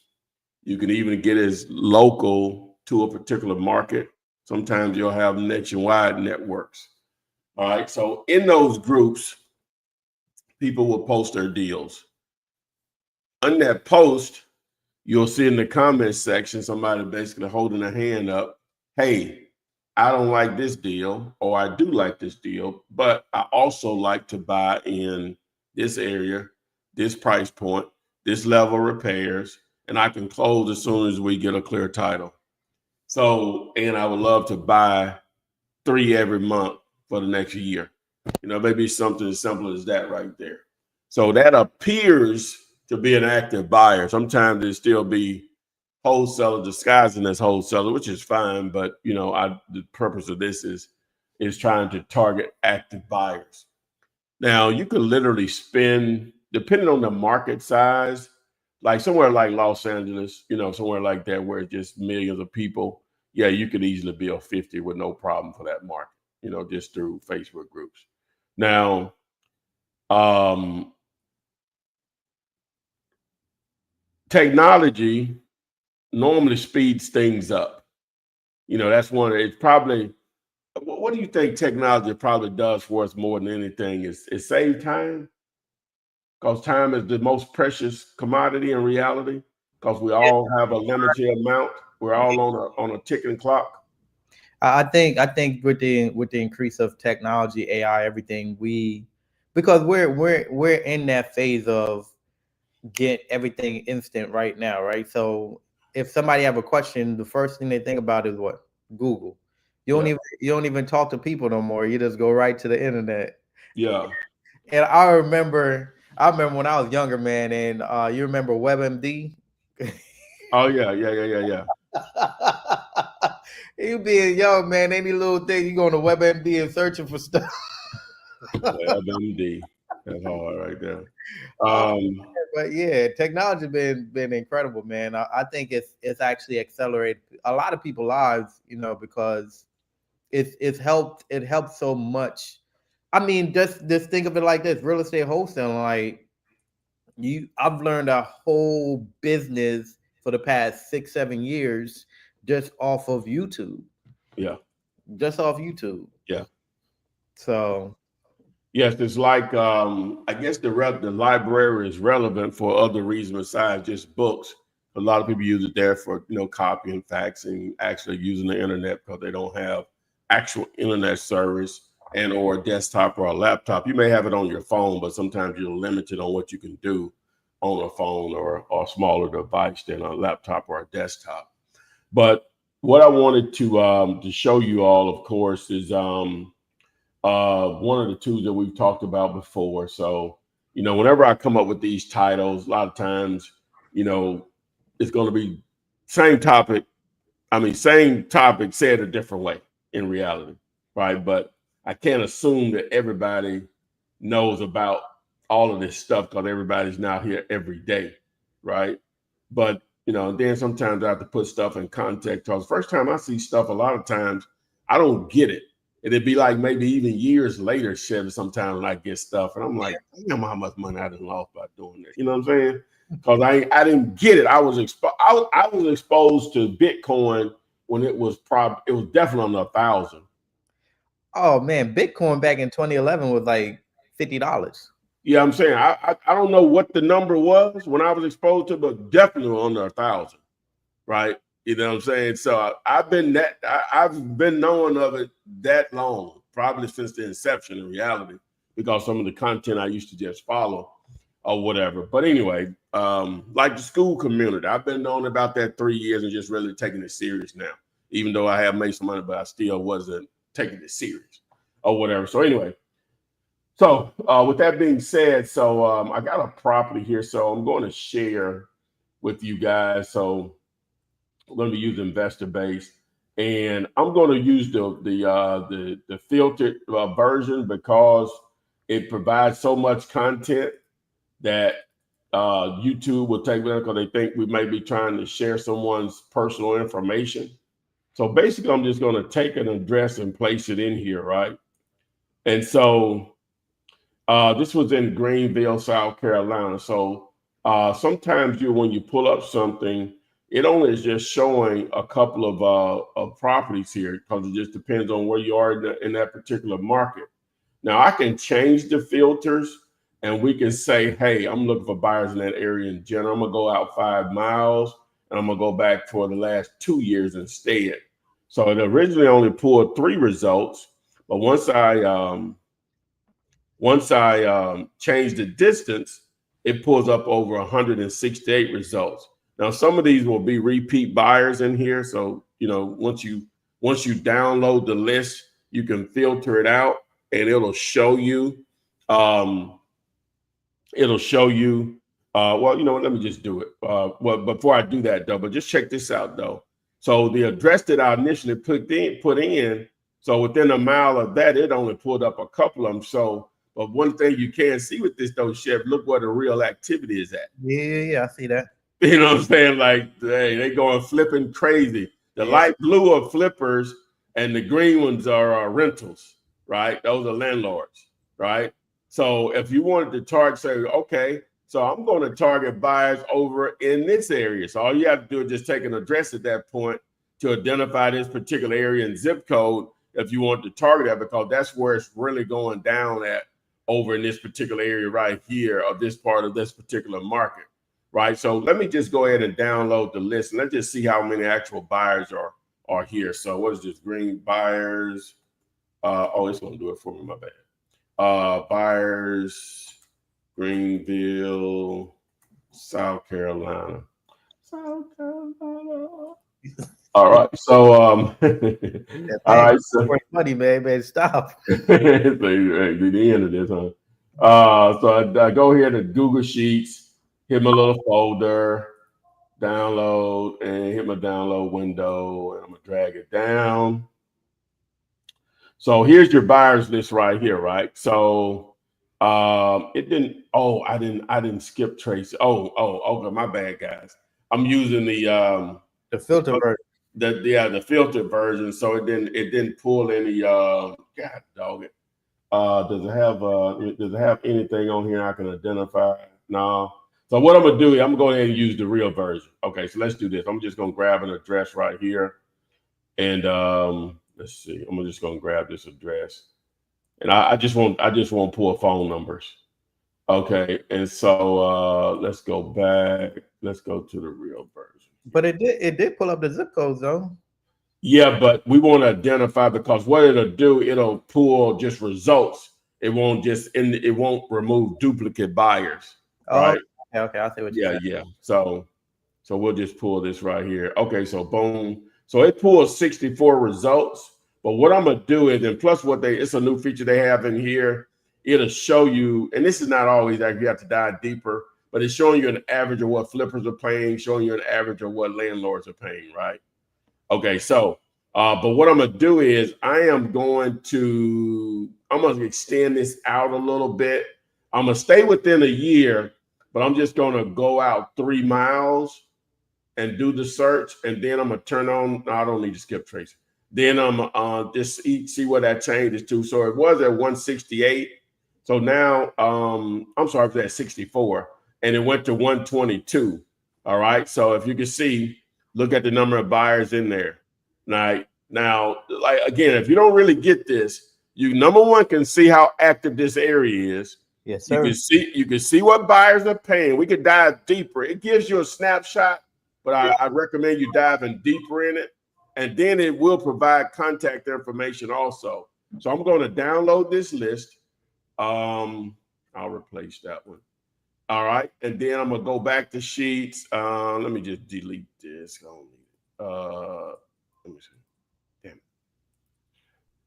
[SPEAKER 2] You can even get as local to a particular market. Sometimes you'll have nationwide networks. All right. So in those groups, people will post their deals. On that post, you'll see in the comments section somebody basically holding a hand up. Hey, I don't like this deal, or I do like this deal, but I also like to buy in this area, this price point, this level of repairs, and I can close as soon as we get a clear title. So, and I would love to buy 3 every month for the next year. Maybe something as simple as that right there. So that appears to be an active buyer. Sometimes it still be wholesaler disguising as wholesaler, which is fine. But the purpose of this is trying to target active buyers. Now you could literally spend, depending on the market size, like somewhere like Los Angeles, somewhere like that where it's just millions of people. Yeah, you could easily build 50 with no problem for that market, just through Facebook groups. Now, technology normally speeds things up. That's one. It's probably. What do you think technology probably does for us more than anything? Is save time? Because time is the most precious commodity in reality. Because we all have a limited amount. We're all on a ticking clock.
[SPEAKER 3] I think with the increase of technology, AI, everything, because we're in that phase of get everything instant right now, right? So if somebody have a question, the first thing they think about is what? Google. You don't even talk to people no more. You just go right to the internet.
[SPEAKER 2] Yeah.
[SPEAKER 3] And I remember when I was younger, man, and you remember WebMD?
[SPEAKER 2] Oh yeah.
[SPEAKER 3] You being young, man, any little thing you going to WebMD and searching for stuff.
[SPEAKER 2] WebMD. That's hard right there.
[SPEAKER 3] But yeah, technology been incredible, man. I think it's actually accelerated a lot of people's lives, because it's helped so much. I mean, just think of it like this: real estate wholesaling. Like I've learned a whole business for the past 6-7 years just off of YouTube.
[SPEAKER 2] Yeah.
[SPEAKER 3] Just off YouTube.
[SPEAKER 2] Yeah.
[SPEAKER 3] So.
[SPEAKER 2] Yes, it's like I guess the library is relevant for other reasons besides just books. A lot of people use it there for copying, faxing, actually using the internet because they don't have actual internet service and or a desktop or a laptop. You may have it on your phone, but sometimes you're limited on what you can do on a phone or a smaller device than a laptop or a desktop. But what I wanted to show you all, of course, is one of the two that we've talked about before. So, whenever I come up with these titles, a lot of times, it's going to be same topic said a different way in reality, right? But I can't assume that everybody knows about all of this stuff because everybody's not here every day, right? But, then sometimes I have to put stuff in context because first time I see stuff, a lot of times I don't get it. It'd be like maybe even years later, Chevy, sometimes when I get stuff, and I'm like, damn, how much money I done lost by doing this. You know what I'm saying? Because I didn't get it. I was exposed to Bitcoin when it was definitely under 1,000.
[SPEAKER 3] Oh man, Bitcoin back in 2011 was like $50.
[SPEAKER 2] Yeah, I'm saying I don't know what the number was when I was exposed to, but definitely under 1,000, right? You know what I'm saying? So I've been knowing of it that long, probably since the inception in reality, because some of the content I used to just follow or whatever. But anyway, like the school community, I've been knowing about that 3 years and just really taking it serious now, even though I have made some money, but I still wasn't taking it serious or whatever. So anyway, so with that being said, so I got a property here, so I'm going to share with you guys. So I'm going to be using investor base, and I'm going to use the filtered version because it provides so much content that YouTube will take them because they think we may be trying to share someone's personal information. So basically, I'm just going to take an address and place it in here, right? And so this was in Greenville, South Carolina. So Sometimes when you pull up something, it only is just showing a couple of properties here because it just depends on where you are in that particular market. Now I can change the filters and we can say, hey, I'm looking for buyers in that area in general. I'm gonna go out 5 miles and I'm gonna go back for the last 2 years instead. So it originally only pulled 3 results, but once I change the distance, it pulls up over 168 results. Now, some of these will be repeat buyers in here. So, once you download the list, you can filter it out and it'll show you, well, let me just do it. Well, before I do that though, but just check this out though. So the address that I initially put in, so within a mile of that, it only pulled up a couple of them. So, but one thing you can see with this though, Chef, look where the real activity is at.
[SPEAKER 3] Yeah, I see that.
[SPEAKER 2] You know what I'm saying? Like, hey, they going flipping crazy. The light blue are flippers and the green ones are rentals, right? Those are landlords, right? So if you wanted to target, say, okay, so I'm going to target buyers over in this area. So all you have to do is just take an address at that point to identify this particular area and zip code if you want to target that, because that's where it's really going down at over in this particular area right here of this part of this particular market, right? So let me just go ahead and download the list and let's just see how many actual buyers are here. So what is this? Green buyers. Oh, it's going to do it for me, my bad. Buyers, Greenville, South Carolina. All right. So all right. So
[SPEAKER 3] money, man, stop.
[SPEAKER 2] the end of this, huh? So I go here to Google Sheets, hit my little folder, download, and hit my download window, and I'm gonna drag it down. So here's your buyers list right here, right? So it didn't. Oh, I didn't skip trace. Oh, okay, my bad, guys. I'm using the
[SPEAKER 3] filter version.
[SPEAKER 2] The filtered version, so it didn't pull any. God dog it. Does it have anything on here I can identify? No. So what I'm gonna do is I'm gonna go ahead and use the real version. Okay, so let's do this. I'm just gonna grab an address right here, and let's see. I'm just gonna grab this address, and I just want pull phone numbers. Okay, and so let's go back. Let's go to the real version.
[SPEAKER 3] But it did pull up the zip codes though.
[SPEAKER 2] Yeah, but we want to identify, because what it'll do, it'll pull just results. It won't remove duplicate buyers. Right?
[SPEAKER 3] Okay, I see what you're saying.
[SPEAKER 2] Yeah. So we'll just pull this right here. Okay, so boom. So it pulls 64 results. But what I'm gonna do is, and plus it's a new feature they have in here. It'll show you, and this is not always that you have to dive deeper, but it's showing you an average of what flippers are paying, showing you an average of what landlords are paying, right? Okay, so, but what I'm gonna do is I'm gonna extend this out a little bit. I'm gonna stay within a year, but I'm just gonna go out 3 miles and do the search, and then I'm gonna turn on. No, I don't need to skip trace. Then I'm just see what that changes to. So it was at 168. So now I'm sorry for that 64, and it went to 122. All right. So if you can see, look at the number of buyers in there. Now, like again, if you don't really get this, you number one can see how active this area is.
[SPEAKER 3] Yes, sir.
[SPEAKER 2] You can see what buyers are paying. We could dive deeper. It gives you a snapshot, but I recommend you diving deeper in it, and then it will provide contact information also. So I'm going to download this list. I'll replace that one. All right, and then I'm gonna go back to Sheets. Let me just delete this. Let me see. Damn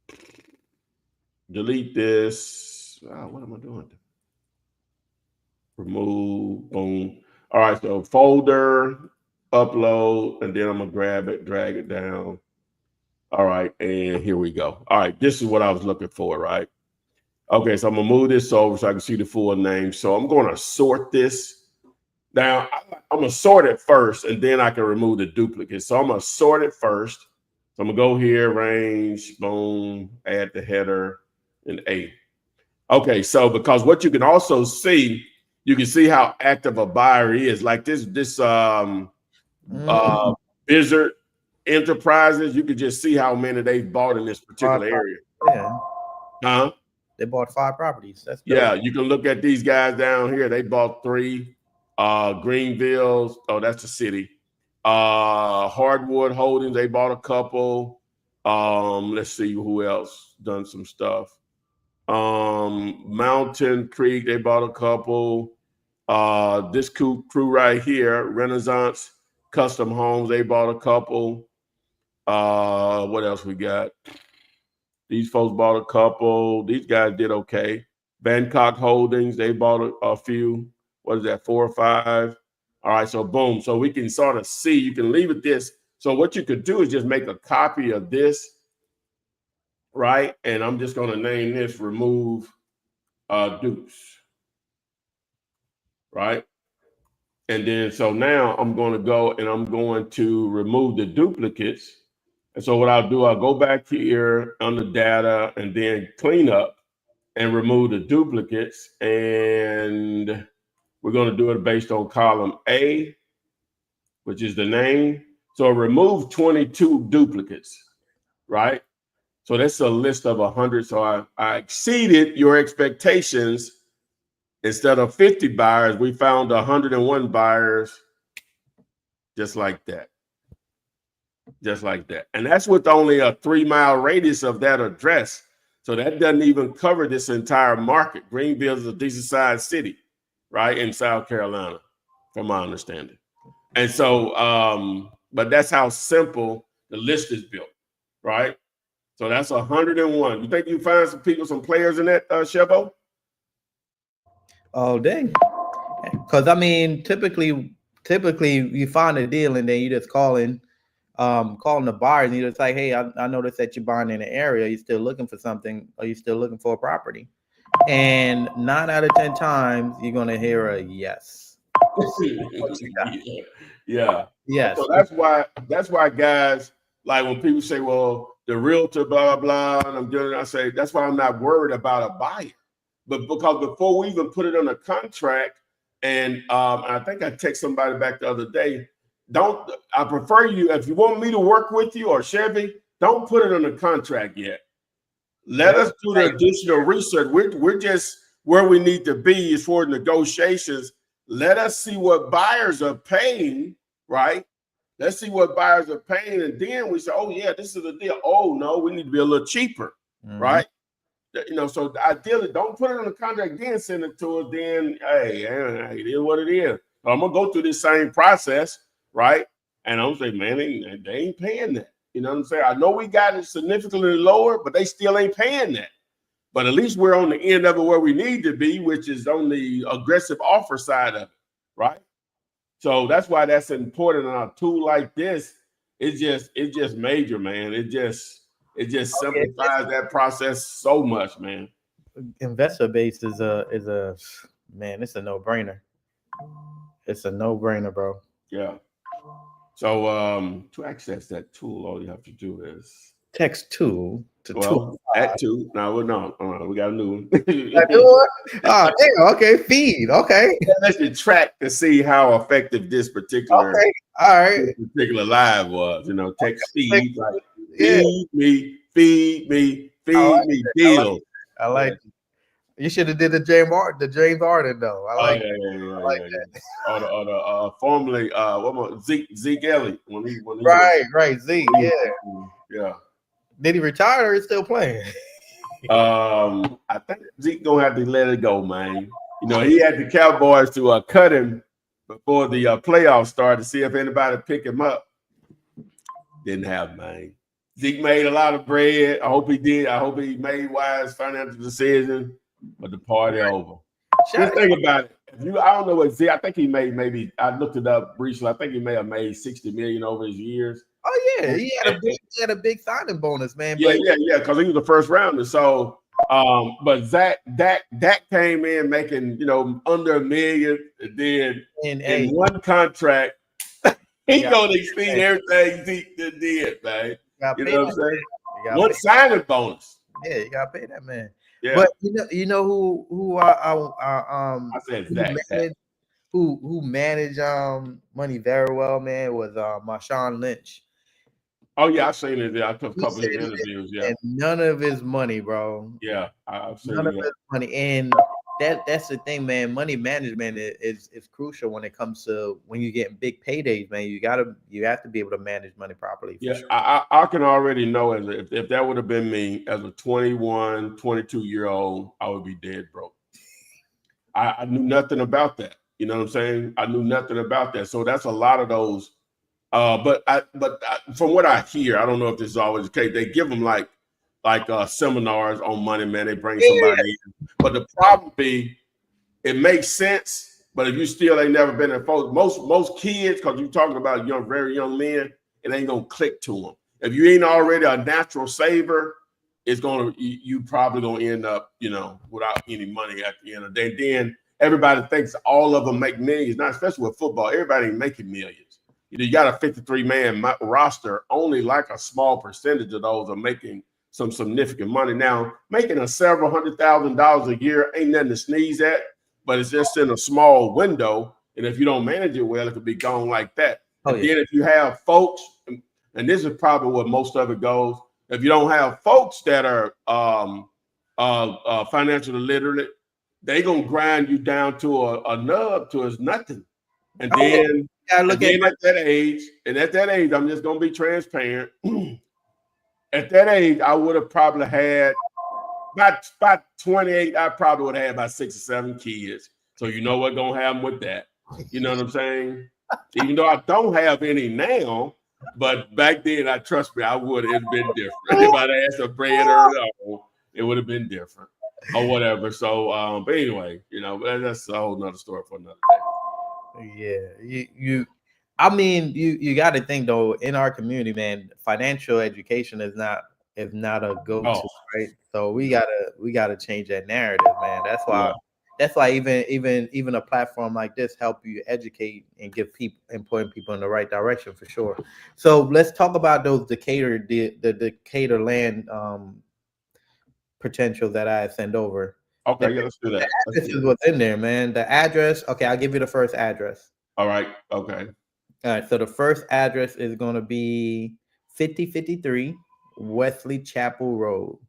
[SPEAKER 2] it. Delete this. What am I doing? Remove. Boom. All right, so folder, upload, and then I'm gonna grab it, drag it down. All right, and here we go. All right, this is what I was looking for, right? Okay, so I'm gonna move this over so I can see the full name. So I'm gonna sort this. Now I'm gonna sort it first, and then I can remove the duplicate. So I'm gonna sort it first. So I'm gonna go here, range, boom, add the header, and A. Okay, so because what you can also see you can see how active a buyer is. Like this Blizzard Enterprises, you can just see how many they bought in this particular area.
[SPEAKER 3] Yeah.
[SPEAKER 2] Huh?
[SPEAKER 3] They bought 5 properties. That's dope.
[SPEAKER 2] Yeah, you can look at these guys down here. They bought 3. Greenville's, oh, that's the city. Hardwood Holdings, they bought a couple. Let's see who else done some stuff. Mountain Creek, they bought a couple. This crew right here, Renaissance Custom Homes, they bought a couple. What else we got? These folks bought a couple. These guys did okay. Bangkok Holdings, they bought a few. What is that, 4 or 5? All right, so boom. So we can sort of see, you can leave it this. So what you could do is just make a copy of this, right? And I'm just going to name this remove dupes, right? And then so now I'm going to go and I'm going to remove the duplicates. And so what I'll do, I'll go back here on the data and then clean up and remove the duplicates. And we're going to do it based on column A, which is the name. So remove 22 duplicates, right? So that's a list of 100. So I exceeded your expectations. Instead of 50 buyers, we found 101 buyers, just like that. Just like that. And that's with only a 3-mile radius of that address. So that doesn't even cover this entire market. Greenville is a decent sized city, right, in South Carolina, from my understanding. And so, but that's how simple the list is built, right? So that's 101. You think you find some people, some players in that, Chevo?
[SPEAKER 3] All day. Because I mean, typically you find a deal and then you just calling the buyers and you're just like, hey, I noticed that you're buying in an area. You're still looking for something, or you're still looking for a property. And 9 out of 10 times you're gonna hear a yes.
[SPEAKER 2] Yeah.
[SPEAKER 3] Yes.
[SPEAKER 2] So that's why guys, like when people say, well, the realtor, blah, blah, blah, and I'm doing it, I say, that's why I'm not worried about a buyer. But because before we even put it on a contract, and I think I text somebody back the other day, I prefer you, if you want me to work with you or Chevy, don't put it on a contract yet. Let us do the additional research. We're just where we need to be as for negotiations. Let us see what buyers are paying, right? Let's see what buyers are paying. And then we say, oh, yeah, this is the deal. Oh, no, we need to be a little cheaper, right? You know, so ideally, don't put it on the contract, then send it to us. Then, hey, it is what it is. So I'm going to go through this same process, right? And I'm saying, man, they ain't paying that. You know what I'm saying? I know we got it significantly lower, but they still ain't paying that. But at least we're on the end of it where we need to be, which is on the aggressive offer side of it, right? So that's why that's important on a tool like this. It's just major, man. It just simplifies that process so much, man.
[SPEAKER 3] Investor base is a man, it's a no-brainer. It's a no-brainer, bro.
[SPEAKER 2] Yeah. So to access that tool, all you have to do is
[SPEAKER 3] text tool to tool.
[SPEAKER 2] At two. No, we got a new one.
[SPEAKER 3] Oh, damn. Okay, feed. Okay.
[SPEAKER 2] Let's just track to see how effective this particular particular live was. You know, text feed, like feed me, deal.
[SPEAKER 3] I like it. You should have did the James Harden though. I like
[SPEAKER 2] that. Or the formerly Zeke Elliott when he
[SPEAKER 3] right Zeke,
[SPEAKER 2] yeah.
[SPEAKER 3] Did he retire or is still playing?
[SPEAKER 2] I think Zeke gonna have to let it go, man. You know, he had the Cowboys to cut him before the playoffs started to see if anybody pick him up. Didn't have, man. Zeke made a lot of bread. I hope he did. I hope he made wise financial decisions. But the party over. Just think about it. I don't know what Zeke. I think he made maybe. I looked it up recently. I think he may have made $60 million over his years.
[SPEAKER 3] Oh yeah, he had a big signing bonus, man.
[SPEAKER 2] Yeah, because he was the first rounder. So, but Dak came in making under $1 million, and then in one contract, he gonna exceed everything Zeke did, man. You know what I'm saying? One signing bonus.
[SPEAKER 3] Yeah, you gotta pay that man.
[SPEAKER 2] Yeah.
[SPEAKER 3] But you know who
[SPEAKER 2] I said Zach.
[SPEAKER 3] who managed money very well, man, was Marshawn Lynch.
[SPEAKER 2] Oh yeah, I've seen it. Yeah, I took a
[SPEAKER 3] He
[SPEAKER 2] couple of
[SPEAKER 3] said
[SPEAKER 2] his
[SPEAKER 3] it,
[SPEAKER 2] interviews. Yeah,
[SPEAKER 3] and none of his money, bro.
[SPEAKER 2] yeah, I've
[SPEAKER 3] None
[SPEAKER 2] seen
[SPEAKER 3] of
[SPEAKER 2] that.
[SPEAKER 3] his money, and that's the thing, man. Money management is crucial when it comes to when you get big paydays, man. You have to be able to manage money properly. For
[SPEAKER 2] Yeah,
[SPEAKER 3] sure.
[SPEAKER 2] I can already know if that would have been me as a 21, 22-year-old, I would be dead broke. I knew nothing about that. You know what I'm saying? I knew nothing about that. So that's a lot of those. But from what I hear, I don't know if this is always the case. They give them like seminars on money, man. They bring somebody in. But the problem be, it makes sense. But if you still ain't never been in folks, most kids, because you're talking about very young men, it ain't gonna click to them. If you ain't already a natural saver, it's gonna you probably gonna end up, without any money at the end of the day. Then everybody thinks all of them make millions, not especially with football. Everybody ain't making millions. You got a 53-man roster. Only like a small percentage of those are making some significant money. Now, making a several $100,000 a year ain't nothing to sneeze at, but it's just in a small window. And if you don't manage it well, it could be gone like that.
[SPEAKER 3] Oh,
[SPEAKER 2] and then if you have folks, and this is probably what most of it goes, if you don't have folks that are financially literate, they gonna grind you down to a nub to as nothing. And then, at that age, I'm just gonna be transparent. At that age, I would have probably had about 28. I probably would have had about 6 or 7 kids. So you know what gonna happen with that. You know what I'm saying? Even though I don't have any now, but back then, trust me, I would have been different. If I'd asked for bread early on, it would have been different or whatever. So, but anyway, that's a whole nother story for another
[SPEAKER 3] day. Yeah, you got to think though, in our community, man, financial education is not a go-to, right? So we gotta change that narrative, man. That's why even a platform like this help you educate and give people and point people in the right direction for sure. So let's talk about those Decatur the Decatur land potential that I send over.
[SPEAKER 2] Okay, yeah, let's do that.
[SPEAKER 3] This is what's in there, man. The address. Okay, I'll give you the first address.
[SPEAKER 2] All right. Okay.
[SPEAKER 3] All right. So the first address is going to be 5053 Wesley Chapel Road.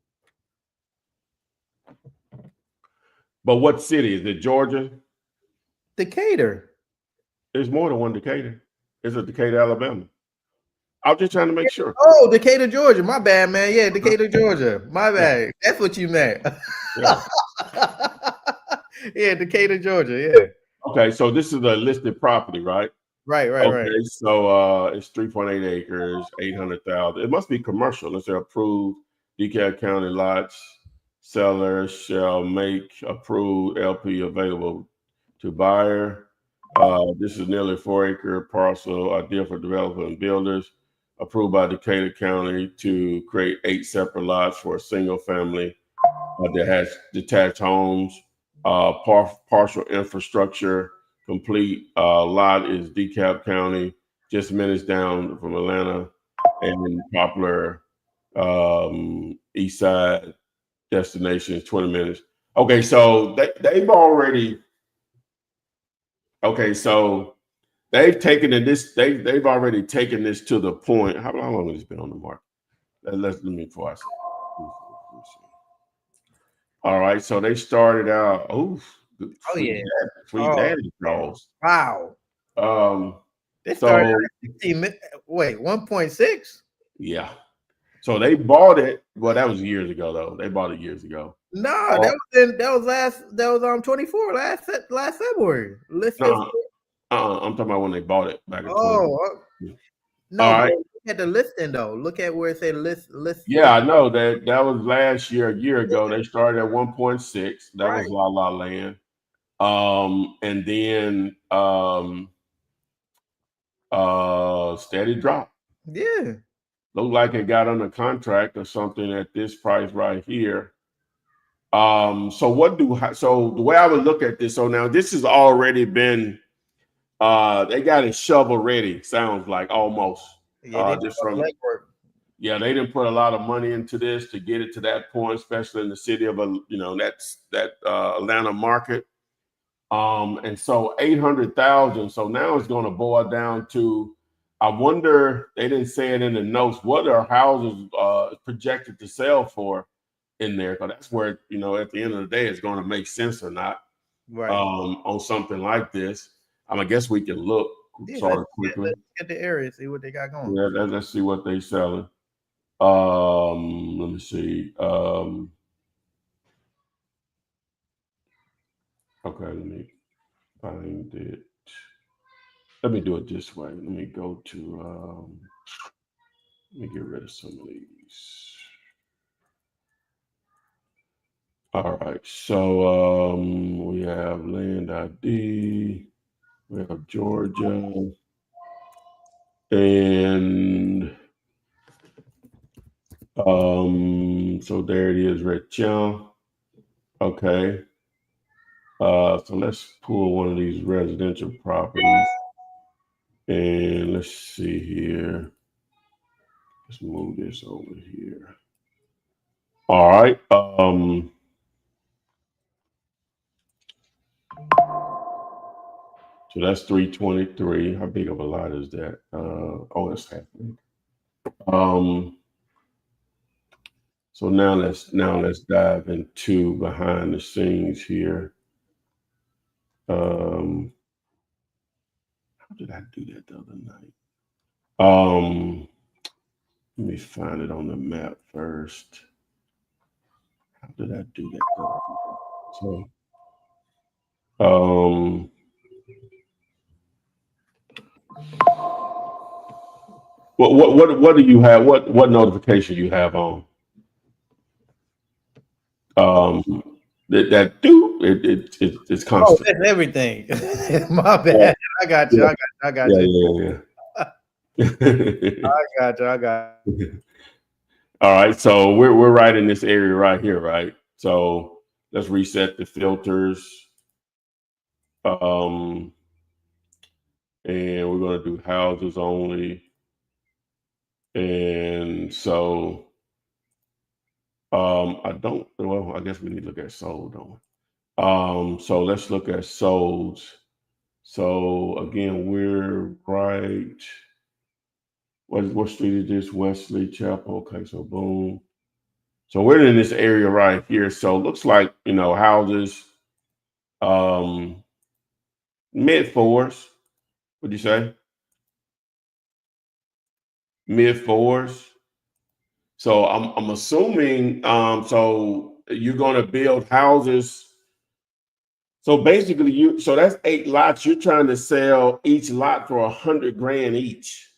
[SPEAKER 2] But what city is it? Georgia?
[SPEAKER 3] Decatur.
[SPEAKER 2] There's more than one Decatur. It's a Decatur, Alabama. I was just trying to make sure.
[SPEAKER 3] Oh, Decatur, Georgia. My bad, man. Yeah, Decatur, Georgia. My bad. That's what you meant. Yeah. Yeah, Decatur, Georgia. Yeah.
[SPEAKER 2] Okay, so this is a listed property, right?
[SPEAKER 3] Right.
[SPEAKER 2] Okay, so it's 3.8 acres, 800,000. It must be commercial. Let's say approved DeKalb County lots. Seller shall make approved LP available to buyer. This is nearly 4-acre parcel, ideal for developers and builders. Approved by Decatur County to create 8 separate lots for a single family that has detached homes. Partial infrastructure complete. Lot is DeKalb County, just minutes down from Atlanta, and popular east side destination is 20 minutes. Okay, so they've already. Okay, so they've taken this. They've already taken this to the point. How long has this been on the market? Let me before I say. All right, so they started out. Sweet daddy draws.
[SPEAKER 3] Wow. They
[SPEAKER 2] started
[SPEAKER 3] at 15 wait, 1.6.
[SPEAKER 2] Yeah. So they bought it. Well, that was years ago, though. They bought it years ago.
[SPEAKER 3] No, that was 24 last February.
[SPEAKER 2] I'm talking about when they bought it back in 20.
[SPEAKER 3] No, right. Look at the listing though. Look at where it said list.
[SPEAKER 2] Yeah, I know that was last year, a year ago. They started at 1.6. That was La Land. And then steady drop.
[SPEAKER 3] Yeah.
[SPEAKER 2] Looked like it got under contract or something at this price right here. So the way I would look at this, so now this has already been they got it shovel ready, sounds like almost.
[SPEAKER 3] Yeah,
[SPEAKER 2] just from yeah, they didn't put a lot of money into this to get it to that point, especially in the city of that Atlanta market. And so 800,000. So now it's going to boil down to, I wonder, they didn't say it in the notes, what are houses projected to sell for in there? Because that's where, at the end of the day, it's going to make sense or not,
[SPEAKER 3] Right.
[SPEAKER 2] on something like this. I guess we can look sort of quickly.
[SPEAKER 3] Let's get the area, see what they got going.
[SPEAKER 2] Yeah, let's see what they're selling. Let me see. Okay, let me find it. Let me do it this way. Let me go to, let me get rid of some of these. All right, so we have land ID, we have Georgia, and so there it is, Rejections. Okay. So let's pull one of these residential properties, and let's see here. Let's move this over here. All right. So that's 323. How big of a lot is that? Oh, that's happening. So now let's dive into behind the scenes here. How did I do that the other night? Let me find it on the map first. How did I do that? So, what do you have? What notification you have on? It's constant.
[SPEAKER 3] Oh, that's everything. My bad. Yeah. I got you.
[SPEAKER 2] Yeah.
[SPEAKER 3] I got you.
[SPEAKER 2] Yeah.
[SPEAKER 3] I got you.
[SPEAKER 2] All right, so we're right in this area right here, right? So let's reset the filters. And we're gonna do houses only. And so I guess we need to look at sold, don't we? So let's look at solds. So again, we're right. What street is this? Wesley Chapel. Okay, so boom. So we're in this area right here. So it looks like, houses, mid fours. What'd you say? Mid fours. So I'm assuming, so you're going to build houses. So basically so that's 8 lots. You're trying to sell each lot for $100,000 each,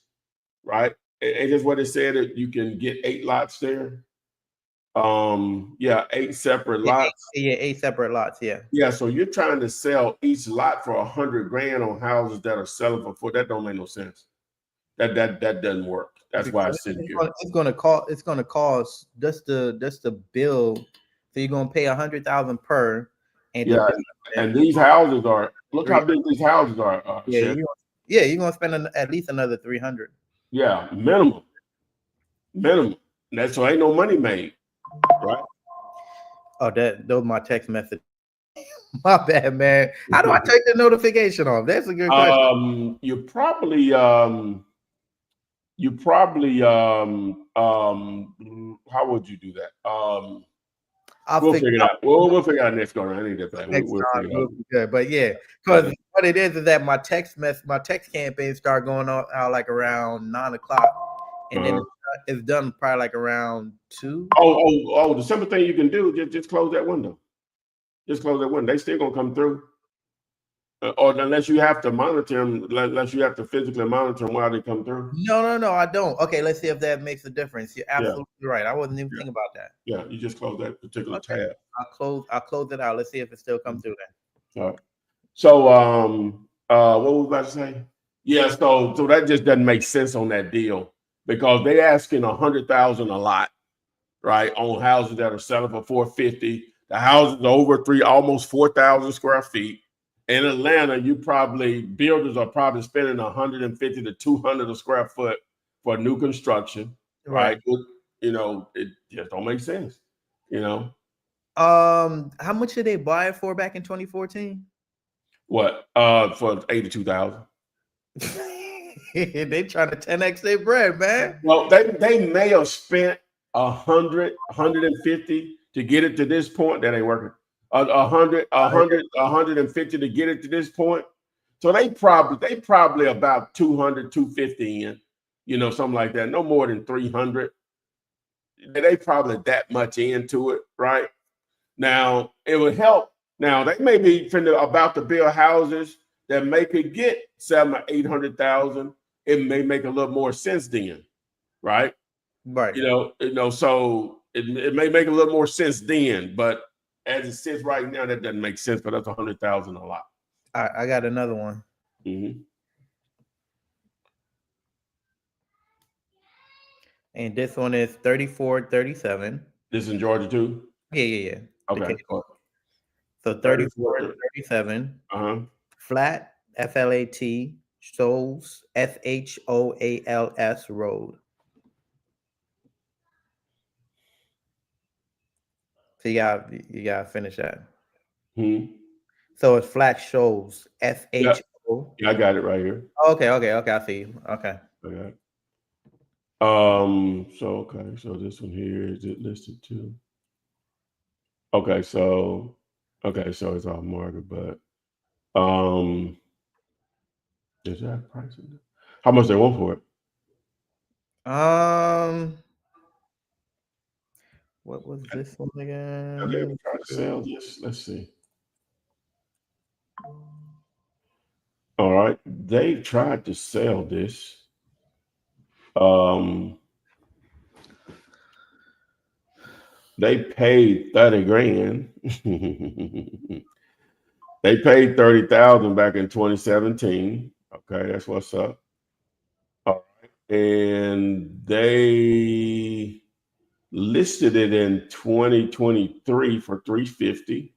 [SPEAKER 2] right? And just what it said, that you can get 8 lots there. 8 separate lots.
[SPEAKER 3] Yeah, 8 separate lots. Yeah.
[SPEAKER 2] Yeah. So you're trying to sell each lot for $100,000 on houses that are selling for 4. That don't make no sense. That doesn't work. That's why I sit here.
[SPEAKER 3] It's gonna cost just the build. So you're gonna pay $100,000 per. And
[SPEAKER 2] and these houses are, look how big these houses are.
[SPEAKER 3] You're gonna spend at least another $300.
[SPEAKER 2] Yeah, minimum. That's so ain't no money made, right?
[SPEAKER 3] Oh, those my text message. My bad, man. How do I take the notification off? That's a good question.
[SPEAKER 2] You probably how would you do that? We'll figure it out. We'll figure it out next go around. I need that back. We'll figure it out.
[SPEAKER 3] Good. But yeah, because what it is that my text campaign start going out like around 9:00, and then it's done probably like around 2.
[SPEAKER 2] Oh, the simple thing you can do, just close that window. Just close that window. They still gonna come through. Or unless you have to monitor them, unless you have to physically monitor them while they come through.
[SPEAKER 3] No, I don't. Okay, let's see if that makes a difference. You're absolutely right. I wasn't even thinking about that.
[SPEAKER 2] Yeah, you just close that particular tab.
[SPEAKER 3] I'll close it out. Let's see if it still comes through there.
[SPEAKER 2] All right. So what were we about to say? Yeah, so that just doesn't make sense on that deal, because they asking $100,000 a lot, right? On houses that are selling for $450. The houses are over almost 4,000 square feet. In Atlanta, builders are probably spending $150 to $200 a square foot for new construction. right? It just don't make sense.
[SPEAKER 3] How much did they buy it for back in 2014?
[SPEAKER 2] What? For 82,000.
[SPEAKER 3] They trying to 10x their bread, man.
[SPEAKER 2] Well, they may have spent 150 to get it to this point. That ain't working. 150 to get it to this point. So they probably about 200, 250 in, something like that. No more than 300. They probably that much into it, right? Now it would help. Now they may be about to build houses that could get 700,000 or 800,000. It may make a little more sense then, right?
[SPEAKER 3] Right.
[SPEAKER 2] So it may make a little more sense then, but as it sits right now, that doesn't make sense. But that's 100,000 a lot.
[SPEAKER 3] All right, I got another one.
[SPEAKER 2] Mm-hmm.
[SPEAKER 3] And this one is 3437.
[SPEAKER 2] This is in Georgia too?
[SPEAKER 3] Yeah.
[SPEAKER 2] Okay.
[SPEAKER 3] So 3437. Flat, FLAT, Shoals, SHOALS Road. So you gotta finish that. So it's Flat Shoals, SHO.
[SPEAKER 2] Yeah, I got it right here.
[SPEAKER 3] Okay. I see you. Okay.
[SPEAKER 2] Okay. So this one here, is it listed too? Okay, so it's all market, but is that price in there? How much they want for it?
[SPEAKER 3] What was this one again?
[SPEAKER 2] They try to sell this. Let's see. All right, they tried to sell this. They paid 30 grand. They paid 30,000 back in 2017. Okay, that's what's up. All right, and they listed it in 2023 for 350.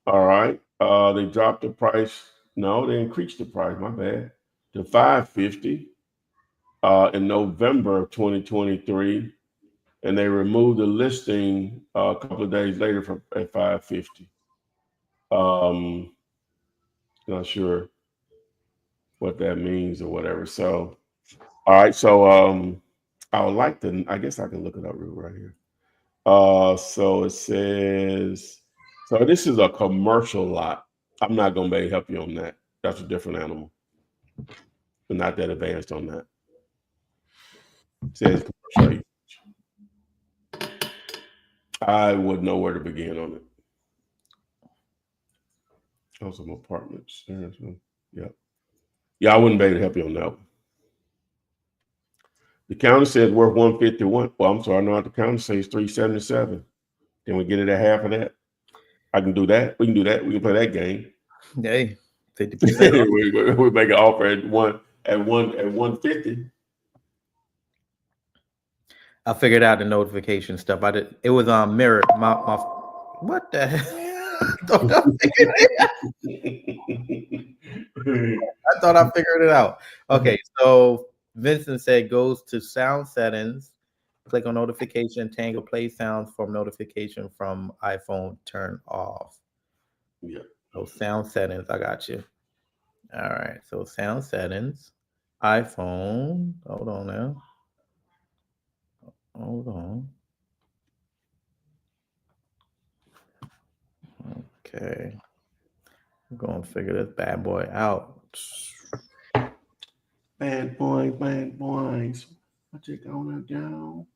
[SPEAKER 2] All right. They dropped the price. No, they increased the price. My bad. To 550 in November of 2023, and they removed the listing a couple of days later at 550. Not sure what that means or whatever. So, all right. So, I would like to. I guess I can look it up right here. So it says. So this is a commercial lot. I'm not going to be able to help you on that. That's a different animal. We're not that advanced on that. It says commercial. I wouldn't know where to begin on it. Oh, some apartments. Yeah. I wouldn't be able to help you on that one. The county says worth 151. Well, I'm sorry. No, the county says 377. Can we get it at half of that? I can do that. We can do that. We can play that game.
[SPEAKER 3] Hey, 50%.
[SPEAKER 2] we make an offer at 150.
[SPEAKER 3] I figured out the notification stuff. It was on mirror. My what the hell? I thought I figured it out. Okay, so Vincent said goes to sound settings, click on notification, Tango play sounds from notification from iPhone turn off.
[SPEAKER 2] Yeah.
[SPEAKER 3] So sound settings, I got you. All right, so sound settings, iPhone. Hold on now. Hold on. Okay. I'm going to figure this bad boy out.
[SPEAKER 2] Bad boys. What you gonna do?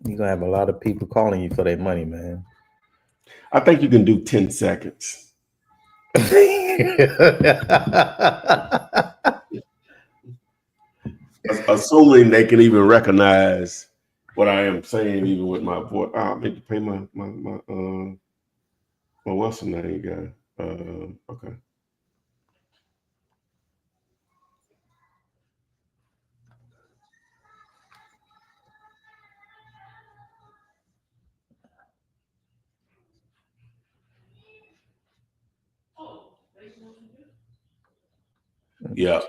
[SPEAKER 3] You're going to have a lot of people calling you for their money, man.
[SPEAKER 2] I think you can do 10 seconds. Assuming they can even recognize what I am saying, even with my voice. I meant to pay my what's the name guy? Okay. Yeah.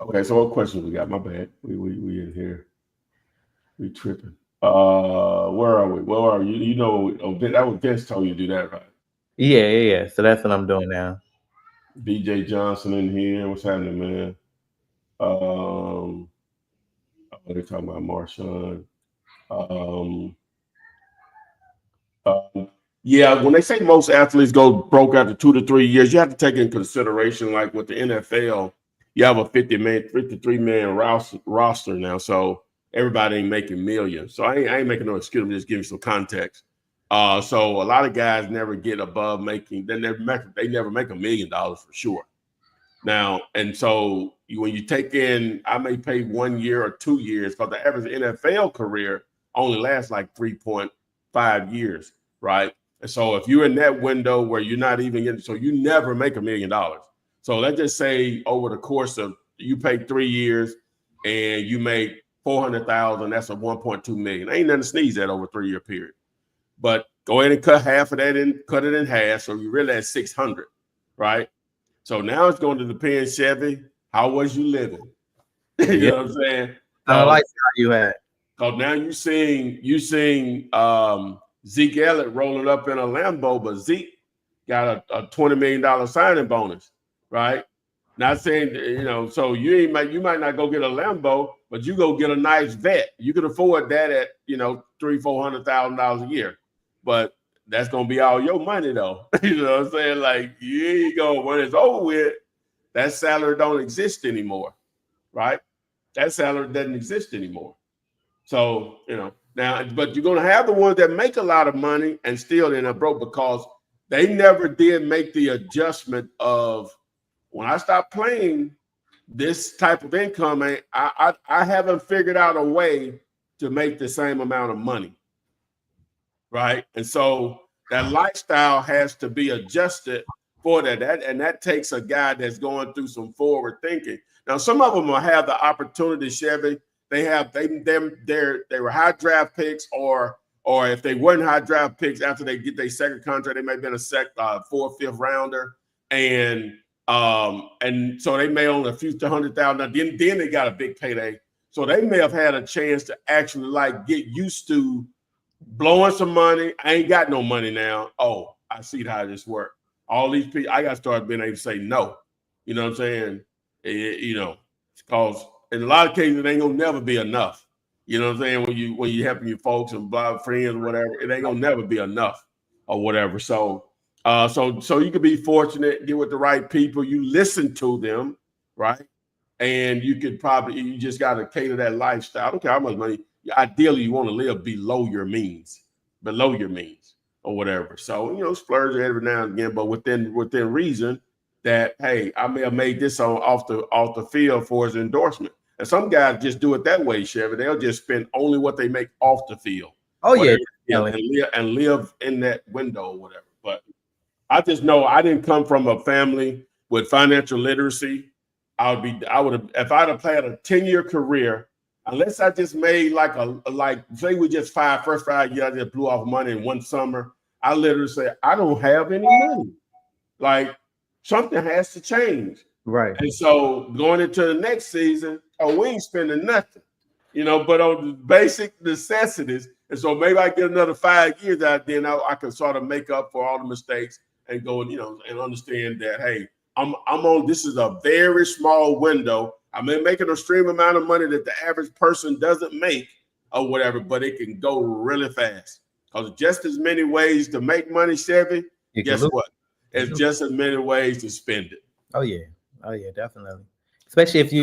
[SPEAKER 2] Okay, so what questions we got? My bad. We in here. We tripping. Where are we? Where are you? You know, that was Vince told you to do that, right?
[SPEAKER 3] Yeah. So that's what I'm doing now.
[SPEAKER 2] BJ Johnson in here. What's happening, man? They're talking about Marshawn. Yeah, when they say most athletes go broke after 2 to 3 years, you have to take in consideration, like with the NFL, you have a 53-man roster now, so everybody ain't making millions. So I ain't making no excuse. I'm just giving you some context. So a lot of guys never get above making. They never make $1 million for sure. Now, and so when you take in, I may pay 1 year or 2 years, because the average NFL career only lasts like 3.5 years, right? And so if you're in that window where you're not even getting, so you never make $1 million. So let's just say over the course of, you pay 3 years and you make 400,000, that's a 1.2 million. Ain't nothing to sneeze at over a 3-year period. But go ahead and cut half of that in, cut it in half, so you really at 600, right? So now it's going to depend, Chevy, how was you living? You know what I'm saying?
[SPEAKER 3] I like how you had.
[SPEAKER 2] Because now you seeing Zeke Elliott rolling up in a Lambo, but Zeke got a $20 million signing bonus, right? Not saying, you know, so you might not go get a Lambo, but you go get a nice vet. You can afford that at, you know, $300,000-$400,000 a year. But that's gonna be all your money though. You know what I'm saying? Like, you ain't going, when it's over with, that salary don't exist anymore, right? That salary doesn't exist anymore. So, you know, now, but you're gonna have the ones that make a lot of money and still end up broke because they never did make the adjustment of, when I stopped playing this type of income, I haven't figured out a way to make the same amount of money. Right. And so that lifestyle has to be adjusted for that. And that takes a guy that's going through some forward thinking. Now, some of them will have the opportunity, Chevy. They were high draft picks, or if they weren't high draft picks, after they get their second contract, they may have been a fourth, fifth rounder. And so they may own a few $100,000. Then they got a big payday. So they may have had a chance to actually like get used to blowing some money. I ain't got no money now. Oh, I see how this works. All these people, I got to start being able to say no. You know what I'm saying? You know, because in a lot of cases, it ain't gonna never be enough. You know what I'm saying? When you helping your folks and friends or whatever, it ain't gonna never be enough or whatever. So you could be fortunate, get with the right people. You listen to them, right? And you just got to cater that lifestyle. I don't care how much money. Ideally, you want to live below your means or whatever. So, you know, splurge every now and again, but within reason that, hey, I may have made this off the field for his endorsement. And some guys just do it that way, Chevy. They'll just spend only what they make off the field.
[SPEAKER 3] Oh, yeah.
[SPEAKER 2] And live in that window or whatever. But I just know I didn't come from a family with financial literacy. I would have, if I'd have played a 10-year career, unless I just made say we just first 5 years, I just blew off money in one summer. I literally said, I don't have any money. Like, something has to change.
[SPEAKER 3] Right.
[SPEAKER 2] And so going into the next season, we ain't spending nothing, you know, but on the basic necessities. And so maybe I get another 5 years out there, I can sort of make up for all the mistakes and go, you know, and understand that, hey, I'm on, this is a very small window. I may make an extreme amount of money that the average person doesn't make or whatever, but it can go really fast. Because just as many ways to make money, Chevy, guess what? It's just as many ways to spend it.
[SPEAKER 3] Oh yeah, definitely. Especially if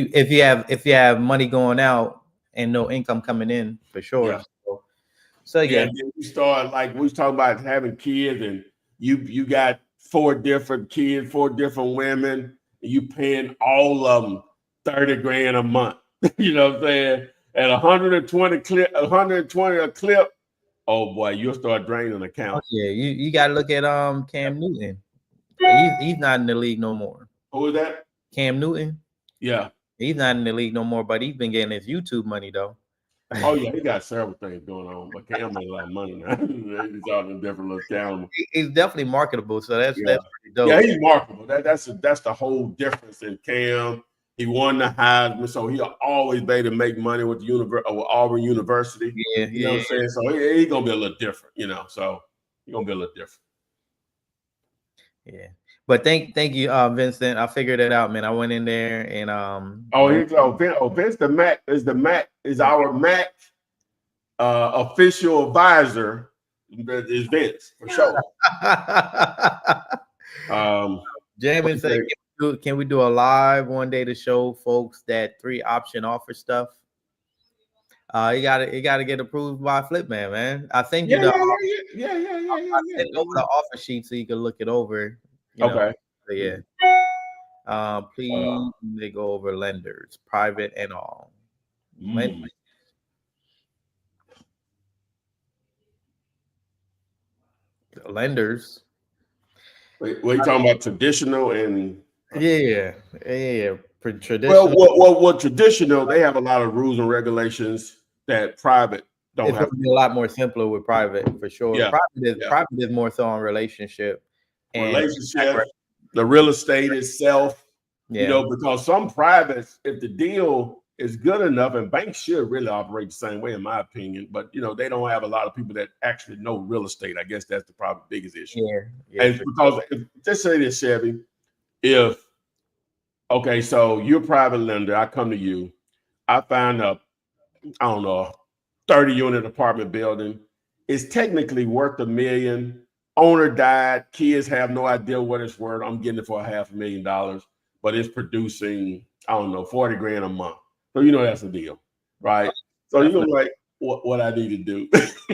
[SPEAKER 3] you have money going out and no income coming in, for sure.
[SPEAKER 2] Yeah.
[SPEAKER 3] So yeah.
[SPEAKER 2] Then you start, like we was talking about having kids, and you got 4 different kids, 4 different women, and you paying all of them $30,000 a month. You know what I'm saying? At 120 a clip. Oh boy, you'll start draining the account.
[SPEAKER 3] Oh, yeah, you got to look at Cam Newton. He's not in the league no more.
[SPEAKER 2] Who is that?
[SPEAKER 3] Cam Newton.
[SPEAKER 2] Yeah,
[SPEAKER 3] he's not in the league no more, but he's been getting his YouTube money though.
[SPEAKER 2] Oh yeah, he got several things going on, but Cam made a lot of money now. He's all in different little towns.
[SPEAKER 3] He's definitely marketable, so that's pretty dope.
[SPEAKER 2] Yeah, he's marketable. That's the whole difference in Cam He won the Heisman, so he'll always be able to make money with the with Auburn University.
[SPEAKER 3] Yeah,
[SPEAKER 2] you know what I'm saying? So he's gonna be a little different, So he's gonna be a little different.
[SPEAKER 3] Yeah. But thank you, Vincent. I figured it out, man. I went in there and
[SPEAKER 2] Vince the Mac is our Mac official advisor is Vince for sure.
[SPEAKER 3] Jamin said, can we do a live one day to show folks that 3 option offer stuff? You gotta get approved by Flipman, man. I think
[SPEAKER 2] yeah.
[SPEAKER 3] I sent over the offer sheet so you can look it over.
[SPEAKER 2] Okay.
[SPEAKER 3] So yeah. Please they go over lenders, private and all. Lenders.
[SPEAKER 2] Wait, what are you talking about? Traditional and
[SPEAKER 3] yeah. Traditional.
[SPEAKER 2] Well, traditional, they have a lot of rules and regulations that private don't
[SPEAKER 3] it's
[SPEAKER 2] have.
[SPEAKER 3] It's be a lot more simpler with private for sure.
[SPEAKER 2] Yeah.
[SPEAKER 3] Private is more so on relationship.
[SPEAKER 2] The real estate itself, because some privates, if the deal is good enough, and banks should really operate the same way, in my opinion, but they don't have a lot of people that actually know real estate. I guess that's the probably biggest issue. And because just say this, Chevy, so you're a private lender, I come to you, I find a 30-unit apartment building. It's technically worth $1 million. Owner died, kids have no idea what it's worth. I'm getting it for $500,000, but it's producing, $40,000 a month. So that's a deal, right? So you're like, what I need to do?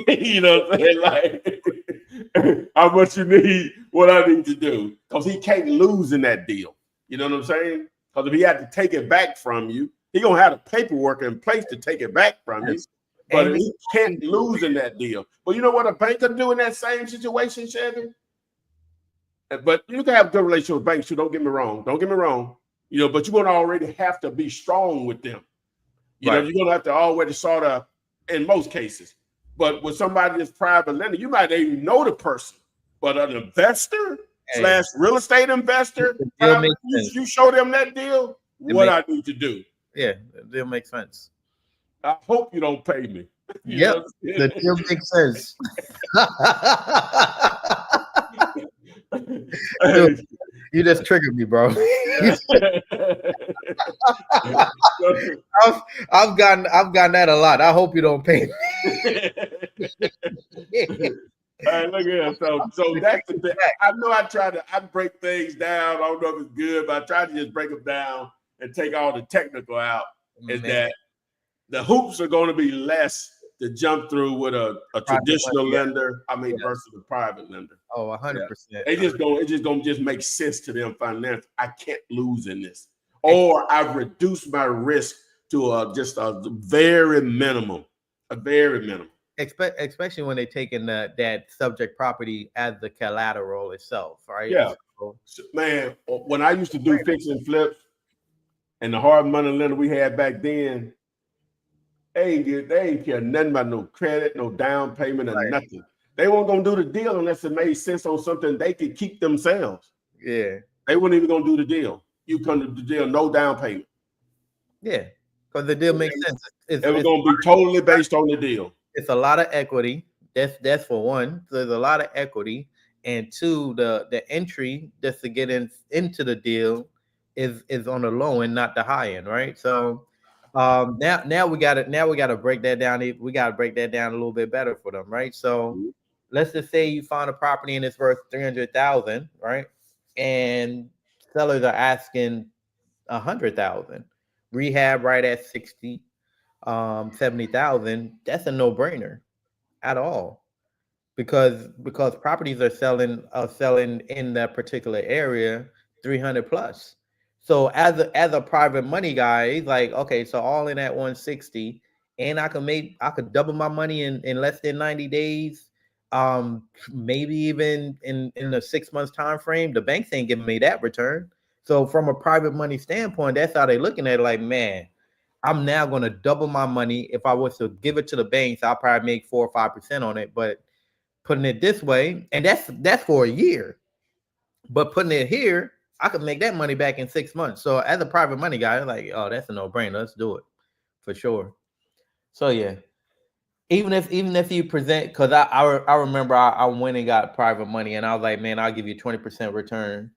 [SPEAKER 2] You know what I'm saying? Like, how much you need, what I need to do. Because he can't lose in that deal. You know what I'm saying? Because if he had to take it back from you, he gonna have the paperwork in place to take it back from you. But he can't lose in that deal. But you know what a bank could do in that same situation, Chevy? But you can have a good relationship with banks too. Don't get me wrong. But you're going to already have to be strong with them. You're going to have to already sort of, in most cases. But with somebody that's private lender, you might even know the person. But an investor / real estate investor, you show them that deal, I need to do.
[SPEAKER 3] Yeah, the deal makes sense.
[SPEAKER 2] I hope you don't pay me.
[SPEAKER 3] Yep, the deal makes sense. Dude, you just triggered me, bro. I've gotten that a lot. I hope you don't pay me.
[SPEAKER 2] All right, look here. So that's the thing. I know I break things down. I don't know if it's good, but I try to just break them down and take all the technical out. Is that the hoops are going to be less to jump through with a traditional lender, versus a private lender.
[SPEAKER 3] Oh, 100%.
[SPEAKER 2] It's just going to make sense to them financially. I can't lose in this. Or I've reduced my risk to just a very minimum.
[SPEAKER 3] Especially when they're taking that subject property as the collateral itself, right?
[SPEAKER 2] Yeah. So, man, when I used to do fix and flips and the hard money lender we had back then, they ain't care nothing about no credit, no down payment, or nothing. They weren't gonna do the deal unless it made sense on something they could keep themselves.
[SPEAKER 3] Yeah.
[SPEAKER 2] They weren't even gonna do the deal. You come to the deal, no down payment.
[SPEAKER 3] Yeah, because the deal makes sense.
[SPEAKER 2] It was gonna be totally based on the deal.
[SPEAKER 3] It's a lot of equity. That's for one. So there's a lot of equity, and two, the entry just to get into the deal is on the low end, not the high end, right? So now we got to break that down. We got to break that down a little bit better for them, right? So let's just say you find a property and it's worth $300,000, right? And sellers are asking $100,000. Rehab right at 60, 70,000. That's a no-brainer at all, because properties are selling in that particular area 300 plus. So as a private money guy, he's like, okay, so all in at 160, and I could double my money in less than 90 days, maybe even in a 6 months time frame. The banks ain't giving me that return. So from a private money standpoint, that's how they're looking at it. Like, man, I'm now going to double my money. If I was to give it to the banks, I'll probably make 4 or 5% on it. But putting it this way, and that's for a year. But putting it here, I could make that money back in 6 months. So as a private money guy, I'm like, oh, that's a no-brainer. Let's do it for sure. So yeah. Even if you present, because I remember I went and got private money and I was like, man, I'll give you 20% return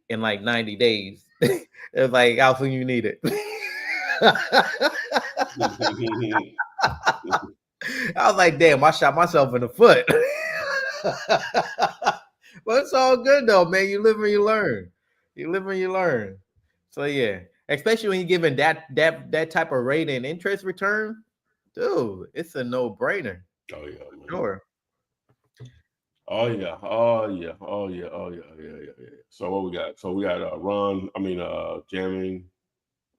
[SPEAKER 3] in like 90 days. It was like, how soon you need it. I was like, damn, I shot myself in the foot. But it's all good though, man. You live and you learn. You live and you learn. So yeah, especially when you're giving that type of rate and interest return, dude, it's a no-brainer.
[SPEAKER 2] Oh yeah, man.
[SPEAKER 3] Sure.
[SPEAKER 2] Oh yeah. Oh yeah. Oh yeah. Oh yeah. Yeah. So what we got? So we got Ron. Jamming.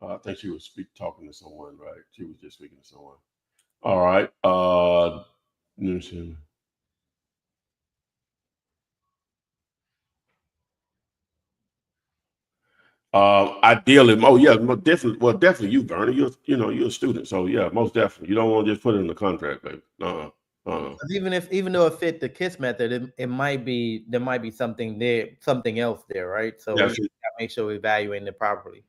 [SPEAKER 2] I think she was talking to someone, right? She was just speaking to someone. All right. Ideally, definitely. Well, definitely you, Bernie. You're a student, so yeah, most definitely. You don't want to just put it in the contract, baby.
[SPEAKER 3] Even though it fit the KISS method, there might be something else there, right? So we gotta make sure we're evaluating it properly.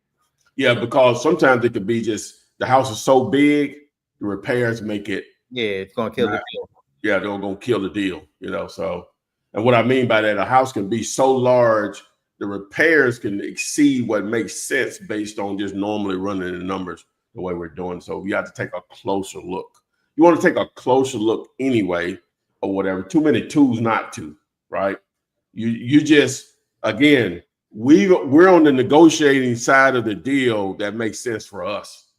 [SPEAKER 2] Yeah, because sometimes it could be just the house is so big, the repairs make it.
[SPEAKER 3] Yeah, it's gonna kill the deal.
[SPEAKER 2] Yeah, they're gonna kill the deal. So, and what I mean by that, a house can be so large, the repairs can exceed what makes sense based on just normally running the numbers the way we're doing. So you have to take a closer look. You want to take a closer look anyway, or whatever. Too many tools not to, right? You just, again, we're on the negotiating side of the deal that makes sense for us.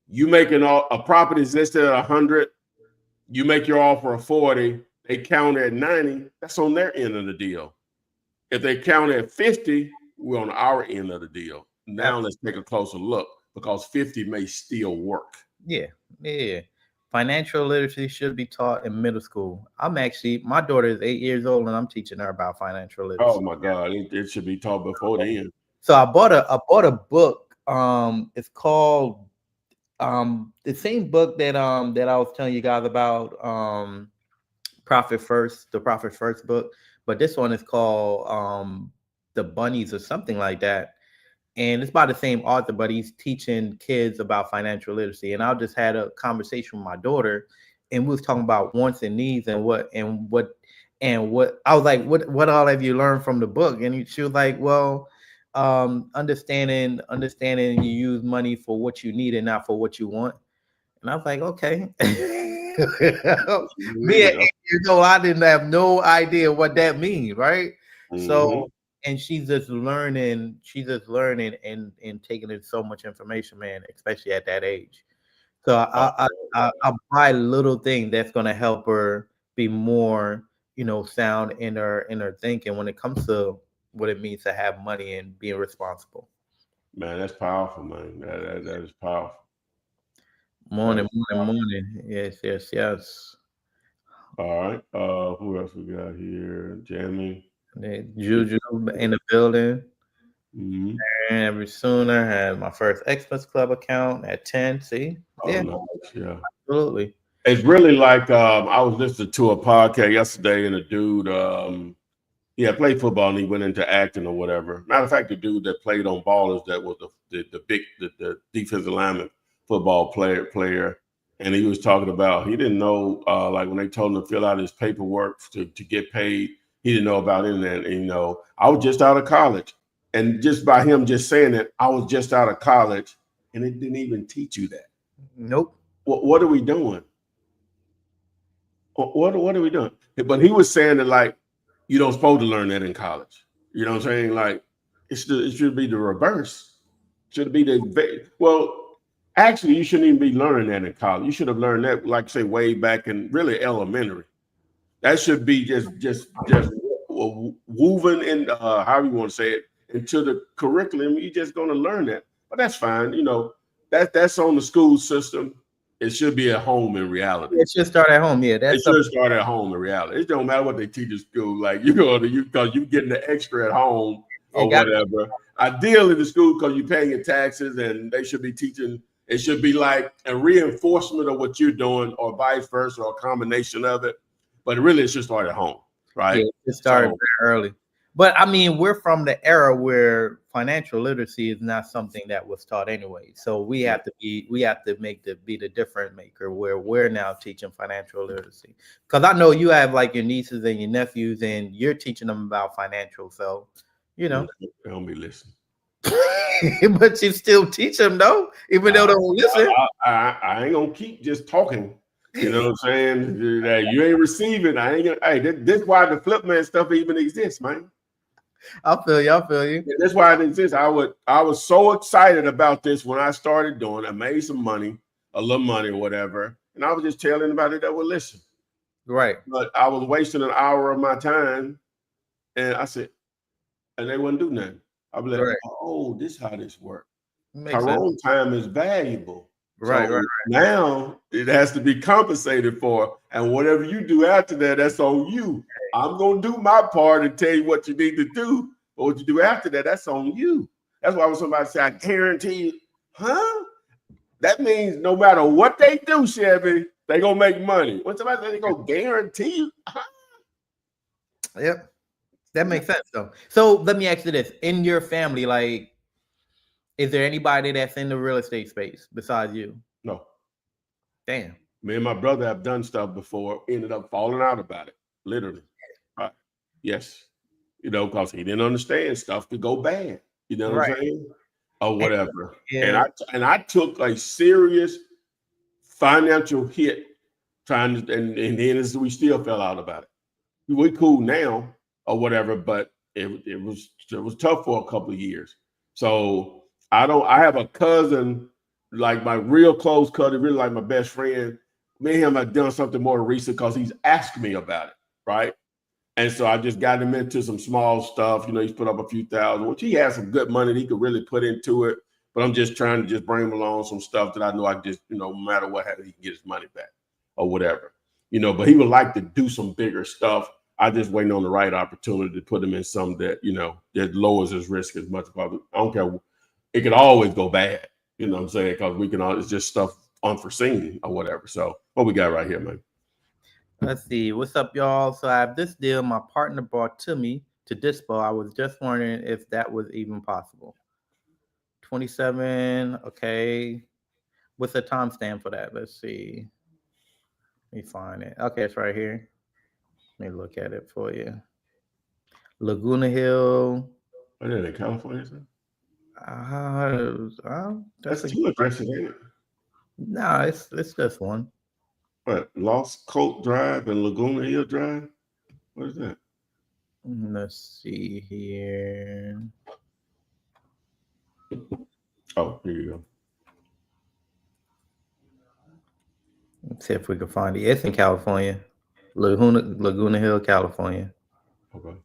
[SPEAKER 2] You making a property is listed at 100, you make your offer of 40, they count at 90, that's on their end of the deal. If they count at 50, we're on our end of the deal. Now let's take a closer look because 50 may still work.
[SPEAKER 3] Yeah. Financial literacy should be taught in middle school. My daughter is 8 years old and I'm teaching her about financial literacy.
[SPEAKER 2] Oh my God, it should be taught before then.
[SPEAKER 3] So I bought a book. It's called the same book that I was telling you guys about, the Profit First book, but this one is called The Bunnies or something like that. And it's by the same author, but he's teaching kids about financial literacy. And I just had a conversation with my daughter, and we was talking about wants and needs and what I was like, what all have you learned from the book? And she was like, well, understanding you use money for what you need and not for what you want. And I was like, okay. Me at 8 years old, I didn't have no idea what that means, right? Mm-hmm. So, and she's just learning and taking in so much information, man, especially at that age. So I buy a little thing that's gonna help her be more, sound in her thinking when it comes to what it means to have money and being responsible.
[SPEAKER 2] Man, that's powerful, man. That is powerful.
[SPEAKER 3] Morning. Yes.
[SPEAKER 2] All right. Who else we got here? Jamming.
[SPEAKER 3] Juju in the building.
[SPEAKER 2] Mm-hmm.
[SPEAKER 3] And every soon I had my first Xmas Club account at 10. See?
[SPEAKER 2] Yeah. Nice. Yeah.
[SPEAKER 3] Absolutely.
[SPEAKER 2] It's really like I was listening to a podcast yesterday, and a dude played football and he went into acting or whatever. Matter of fact, the dude that played on Ballers, that was the defensive lineman football player, and he was talking about he didn't know like when they told him to fill out his paperwork to get paid, he didn't know about internet. And I was just out of college, and just by him just saying that I was just out of college, and it didn't even teach you that.
[SPEAKER 3] Nope.
[SPEAKER 2] What are we doing? What are we doing? But he was saying that like you don't supposed to learn that in college. You know what I'm saying? Like it should be the reverse. Should be actually, you shouldn't even be learning that in college. You should have learned that, like say, way back in really elementary. That should be just woven in, however you want to say it, into the curriculum. You're just going to learn that. But that's fine. That's on the school system. It should be at home in reality.
[SPEAKER 3] It should start at home. Yeah,
[SPEAKER 2] it should start at home in reality. It don't matter what they teach in school. Like because you getting the extra at home or whatever. Ideally, the school, because you're paying your taxes, and they should be teaching. It should be like a reinforcement of what you're doing, or vice versa, or a combination of it. But really, it should start at home, right?
[SPEAKER 3] Yeah, it started very early. But I mean, we're from the era where financial literacy is not something that was taught anyway. So we have to be the difference maker where we're now teaching financial literacy. Because I know you have like your nieces and your nephews, and you're teaching them about financial. So
[SPEAKER 2] They don't be listening.
[SPEAKER 3] but you still teach them though, even though they don't listen.
[SPEAKER 2] I ain't gonna keep just talking. You know what I'm saying? That you ain't receiving. I ain't gonna. Hey, this why the flip man stuff even exists, man.
[SPEAKER 3] I feel you.
[SPEAKER 2] That's why it exists. I was so excited about this when I started doing. I made some money, a little money or whatever, and I was just telling anybody that would listen.
[SPEAKER 3] Right.
[SPEAKER 2] But I was wasting an hour of my time, and I said, and they wouldn't do nothing. I'd be like, right. Oh, this is how this works. Our own time is valuable.
[SPEAKER 3] Right,
[SPEAKER 2] so
[SPEAKER 3] right.
[SPEAKER 2] Now it has to be compensated for, and whatever you do after that, that's on you. I'm gonna do my part and tell you what you need to do, but what you do after that, that's on you. That's why when somebody say, "I guarantee you," huh? That means no matter what they do, Chevy, they gonna make money. When somebody say they gonna guarantee you, huh?
[SPEAKER 3] Yep, that makes sense though. So let me ask you this: in your family, like, is there anybody that's in the real estate space besides you?
[SPEAKER 2] No.
[SPEAKER 3] Damn.
[SPEAKER 2] Me and my brother have done stuff before, ended up falling out about it, literally. Right. Yes. You know, because he didn't understand stuff could go bad. You know what I'm saying? Or whatever. Yeah. And I took a serious financial hit trying to, and then we still fell out about it. We're cool now or whatever, but it was tough for a couple of years. So I have a cousin, like my real close cousin, really like my best friend. Me and him have done something more recent because he's asked me about it, right? And so I just got him into some small stuff. You know, he's put up a few thousand, which he has some good money that he could really put into it. But I'm just trying to just bring him along some stuff that I know I just, you know, no matter what happens, he can get his money back or whatever. You know, but he would like to do some bigger stuff. I just waiting on the right opportunity to put him in some that, you know, that lowers his risk as much as possible. I don't care. It could always go bad. You know what I'm saying? Because we can all, it's just stuff unforeseen or whatever. So what we got right here, man?
[SPEAKER 3] Let's see. What's up, y'all? So I have this deal my partner brought to me to dispo. I was just wondering if that was even possible. 27. Okay. What's the timestamp for that? Let's see. Let me find it. Okay, it's right here. Let me look at it for you. Laguna Hill.
[SPEAKER 2] What is it, California?
[SPEAKER 3] That's
[SPEAKER 2] two addresses, ain't it?
[SPEAKER 3] No, it's just one.
[SPEAKER 2] What, Lost Coast Drive and Laguna Hill Drive? What is that?
[SPEAKER 3] Let's see here.
[SPEAKER 2] Oh, here you go.
[SPEAKER 3] Let's see if we can find it. It's in California. Laguna Hill, California.
[SPEAKER 2] Okay.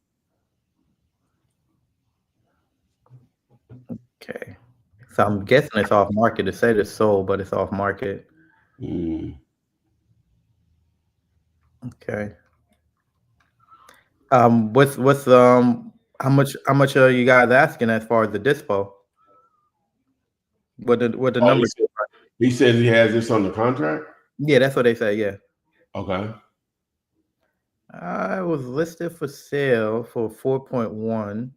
[SPEAKER 3] Okay. So I'm guessing it's off market. It said it's sold, but it's off market. Okay. What's how much are you guys asking as far as the dispo? What the numbers?
[SPEAKER 2] He says he has this on the contract?
[SPEAKER 3] Yeah, that's what they say, yeah.
[SPEAKER 2] Okay.
[SPEAKER 3] It was listed for sale for 4.1.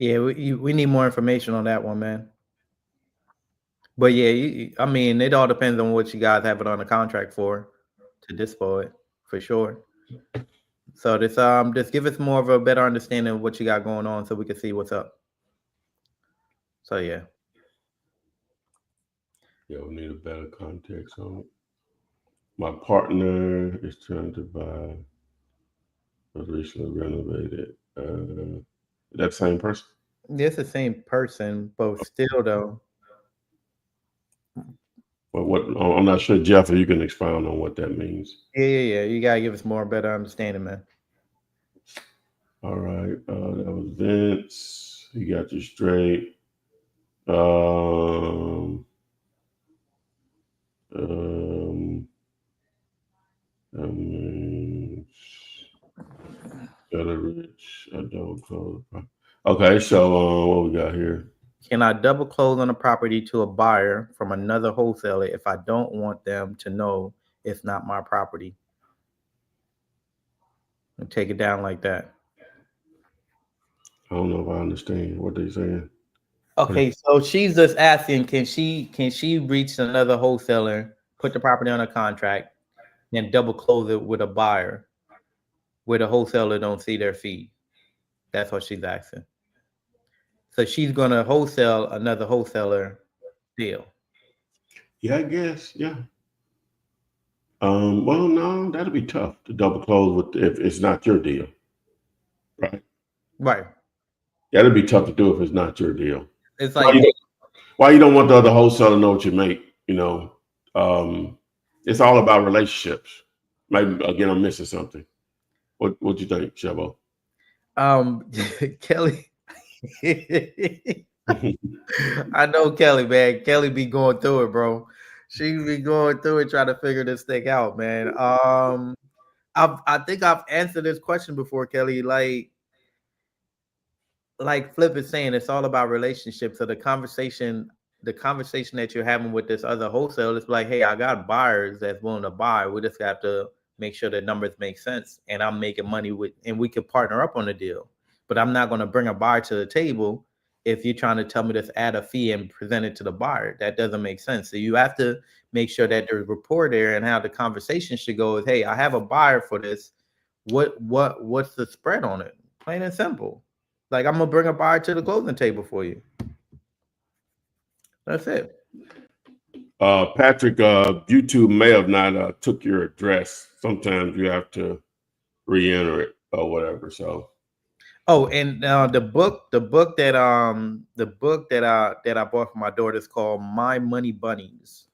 [SPEAKER 3] Yeah, we need more information on that one, man. But yeah, I mean, it all depends on what you guys have it on the contract for to dispo it, for sure. So this just give us more of a better understanding of what you got going on so we can see what's up. So yeah.
[SPEAKER 2] Yeah, we need a better context on it. My partner is trying to buy a recently renovated. That same person?
[SPEAKER 3] Yeah, it's the same person, but still though.
[SPEAKER 2] But what I'm not sure, Jeff, if you can expound on what that means.
[SPEAKER 3] Yeah. You gotta give us more better understanding, man.
[SPEAKER 2] All right. That was Vince. He got you straight. Rich. I don't close. Okay, so what we got here?
[SPEAKER 3] Can I double close on a property to a buyer from another wholesaler if I don't want them to know it's not my property? and take it down like that.
[SPEAKER 2] I don't know if I understand what they're saying.
[SPEAKER 3] Okay, so she's just asking, can she reach another wholesaler, put the property on a contract, and double close it with a buyer, where the wholesaler don't see their fee? That's what she's asking. So she's gonna wholesale another wholesaler deal.
[SPEAKER 2] Yeah, I guess. Yeah. Well, no, that'll be tough to double close with if it's not your deal, right?
[SPEAKER 3] Right.
[SPEAKER 2] That'll be tough to do if it's not your deal.
[SPEAKER 3] It's
[SPEAKER 2] Why
[SPEAKER 3] like
[SPEAKER 2] you don't want the other wholesaler to know what you make? It's all about relationships. Maybe again, I'm missing something. What you think, Chavo?
[SPEAKER 3] Kelly. I know Kelly, man. Kelly be going through it, bro. She be going through it trying to figure this thing out, man. I think I've answered this question before, Kelly. Like Flip is saying, it's all about relationships. So the conversation that you're having with this other wholesaler is like, hey, I got buyers that's willing to buy. We just have to make sure the numbers make sense, and I'm making money and we could partner up on a deal. But I'm not going to bring a buyer to the table if you're trying to tell me to add a fee and present it to the buyer. That doesn't make sense. So you have to make sure that there's rapport there, and how the conversation should go is, hey, I have a buyer for this. What's the spread on it? Plain and simple. Like, I'm gonna bring a buyer to the closing table for you. That's it.
[SPEAKER 2] Patrick, YouTube may have not took your address. Sometimes you have to re-enter it or whatever. So.
[SPEAKER 3] Oh, and the book that I bought for my daughter is called My Money Bunnies: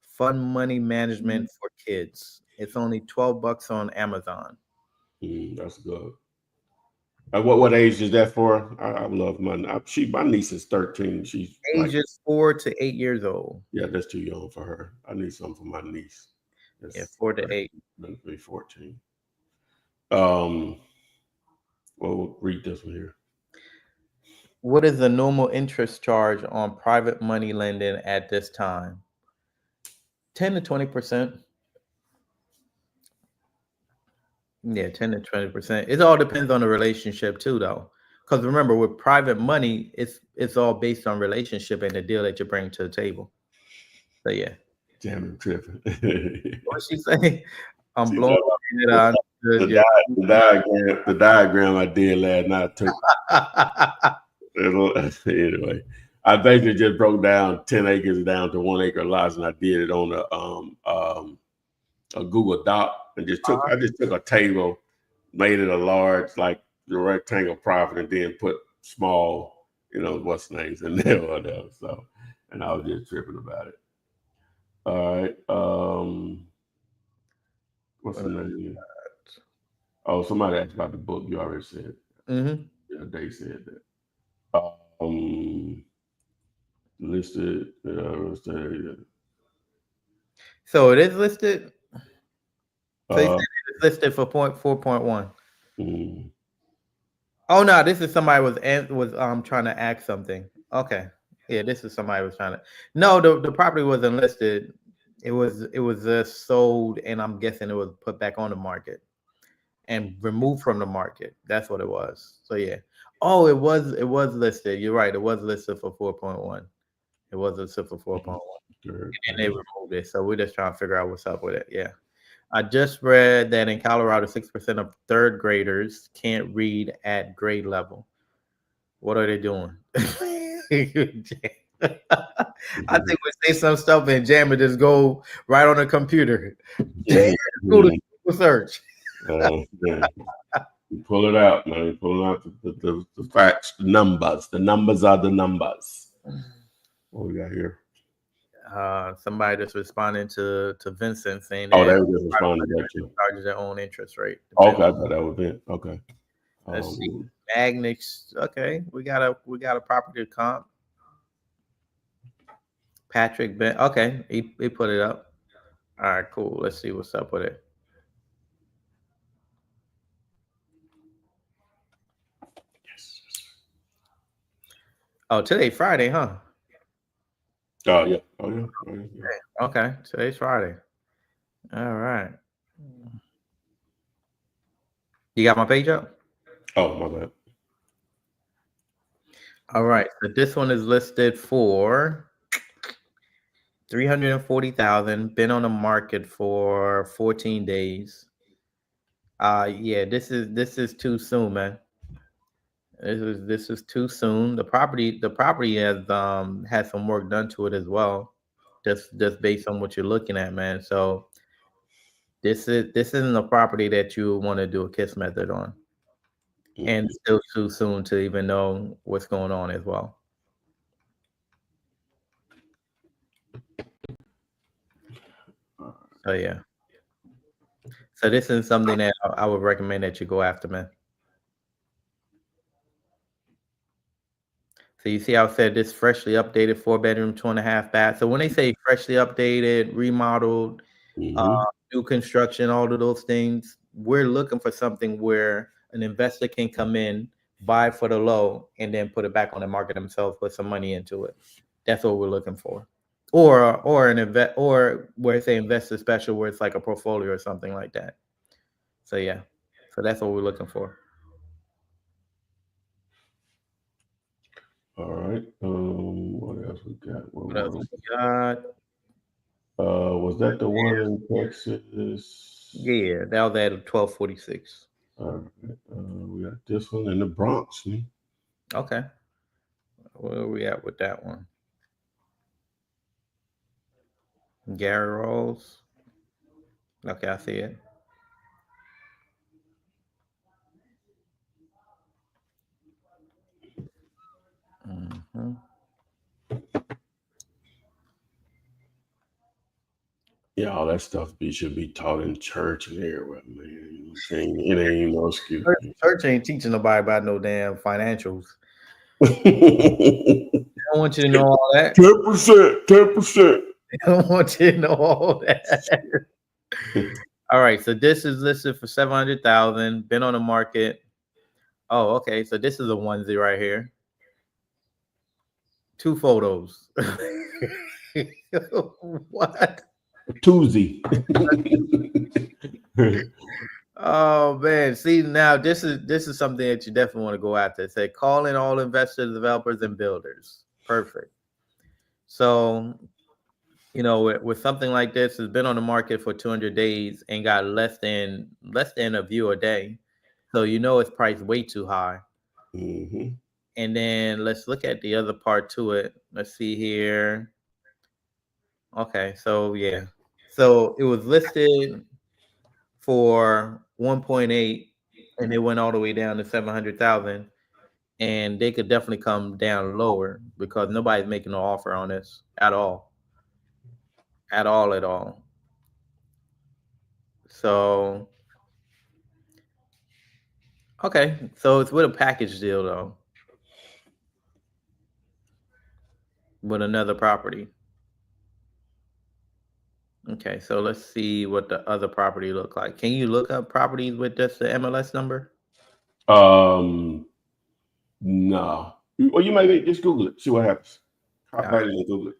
[SPEAKER 3] Fun Money Management for Kids. It's only $12 on Amazon.
[SPEAKER 2] That's good. What age is that for? I love my niece is 13. She's
[SPEAKER 3] ages 4 to 8 years old.
[SPEAKER 2] Yeah, that's too young for her. I need something for my niece.
[SPEAKER 3] That's 4 to 8.
[SPEAKER 2] Maybe 14. We'll read this one here.
[SPEAKER 3] What is the normal interest charge on private money lending at this time? 10 to 20%. Yeah, 10 to 20%. It all depends on the relationship too, though. Because remember, with private money, it's all based on relationship and the deal that you bring to the table. So yeah.
[SPEAKER 2] Damn, tripping.
[SPEAKER 3] What she say? I'm blowing
[SPEAKER 2] the diagram I did last night took. Anyway, I basically just broke down 10 acres down to 1 acre lots, and I did it on a Google Doc, and I just took a table, made it a large, like the rectangle profit, and then put small, what's names in there or whatever. So, and I was just tripping about it. All right. What's the name? Oh, somebody asked about the book. You already said.
[SPEAKER 3] Mm-hmm.
[SPEAKER 2] Yeah, they said that. Listed.
[SPEAKER 3] So it is listed. So you said it's listed for 4.1.
[SPEAKER 2] Mm.
[SPEAKER 3] Oh no, this is somebody was trying to ask something. Okay, yeah, this is somebody was trying to. No, the property wasn't listed. It was sold, and I'm guessing it was put back on the market and removed from the market. That's what it was. So yeah. Oh, it was listed. You're right. It was listed for 4.1. It was listed for 4.1. And they removed it. So we're just trying to figure out what's up with it. Yeah. I just read that in Colorado, 6% of third graders can't read at grade level. What are they doing? I think we say some stuff and jam it just go right on the computer. Go to search.
[SPEAKER 2] Yeah. You pull it out, man. You pull out the facts, the numbers. The numbers are the numbers. What we got here?
[SPEAKER 3] Somebody just responding to Vincent saying
[SPEAKER 2] that they were just responding to
[SPEAKER 3] charges their own interest rate.
[SPEAKER 2] Okay, I thought that was it. Okay.
[SPEAKER 3] Let's see. Magnix. Okay, we got a property comp. Patrick Ben. Okay, he put it up. All right, cool. Let's see what's up with it.
[SPEAKER 2] Yes.
[SPEAKER 3] Oh, today Friday, huh?
[SPEAKER 2] Oh yeah. Oh yeah.
[SPEAKER 3] Okay, today's Friday. All right. You got my page up?
[SPEAKER 2] Oh, my bad.
[SPEAKER 3] All right. So this one is listed for 340,000. Been on the market for 14 days. Yeah, this is too soon, man. This is too soon. The property has some work done to it as well. Just based on what you're looking at, man. So this isn't a property that you want to do a kiss method on. And still too soon to even know what's going on as well. So yeah. So this is something that I would recommend that you go after, man. So you see how I said this freshly updated 4-bedroom, 2.5 bath. So when they say freshly updated, remodeled, new construction, all of those things, we're looking for something where an investor can come in, buy for the low, and then put it back on the market themselves, put some money into it. That's what we're looking for. Or an invest, or where it's an investor special where it's like a portfolio or something like that. So yeah. So that's what we're looking for.
[SPEAKER 2] All right. What else we got?
[SPEAKER 3] What else we got?
[SPEAKER 2] Was that the one in Texas?
[SPEAKER 3] Yeah, that was at 1246.
[SPEAKER 2] All right. We got this one in the Bronx.
[SPEAKER 3] Okay. Where are we at with that one? Gary Rolls. Okay, I see it. Mm-hmm.
[SPEAKER 2] Yeah, all that stuff should be taught in church and everywhere, man. It ain't no excuse.
[SPEAKER 3] Church ain't teaching nobody about no damn financials. I don't want you to know all that.
[SPEAKER 2] 10%, 10%.
[SPEAKER 3] I don't want you to know all that. All right, so this is listed for 700,000. Been on the market. Oh, okay. So this is a onesie right here. 2 photos. What?
[SPEAKER 2] Tuesday.
[SPEAKER 3] Oh man, see now this is something that you definitely want to go after. It say call in all investors, developers, and builders. Perfect. So with something like this, it's been on the market for 200 days and got less than a view a day. So it's priced way too high. And then let's look at the other part to it. Let's see here. Okay, so yeah. So it was listed for 1.8 and it went all the way down to 700,000, and they could definitely come down lower because nobody's making no offer on this at all. At all. So okay, so it's with a package deal though. With another property. Okay, so let's see what the other property look like. Can you look up properties with just the MLS number?
[SPEAKER 2] No. Well, you might just Google it, see what happens. How bad is it? Google it.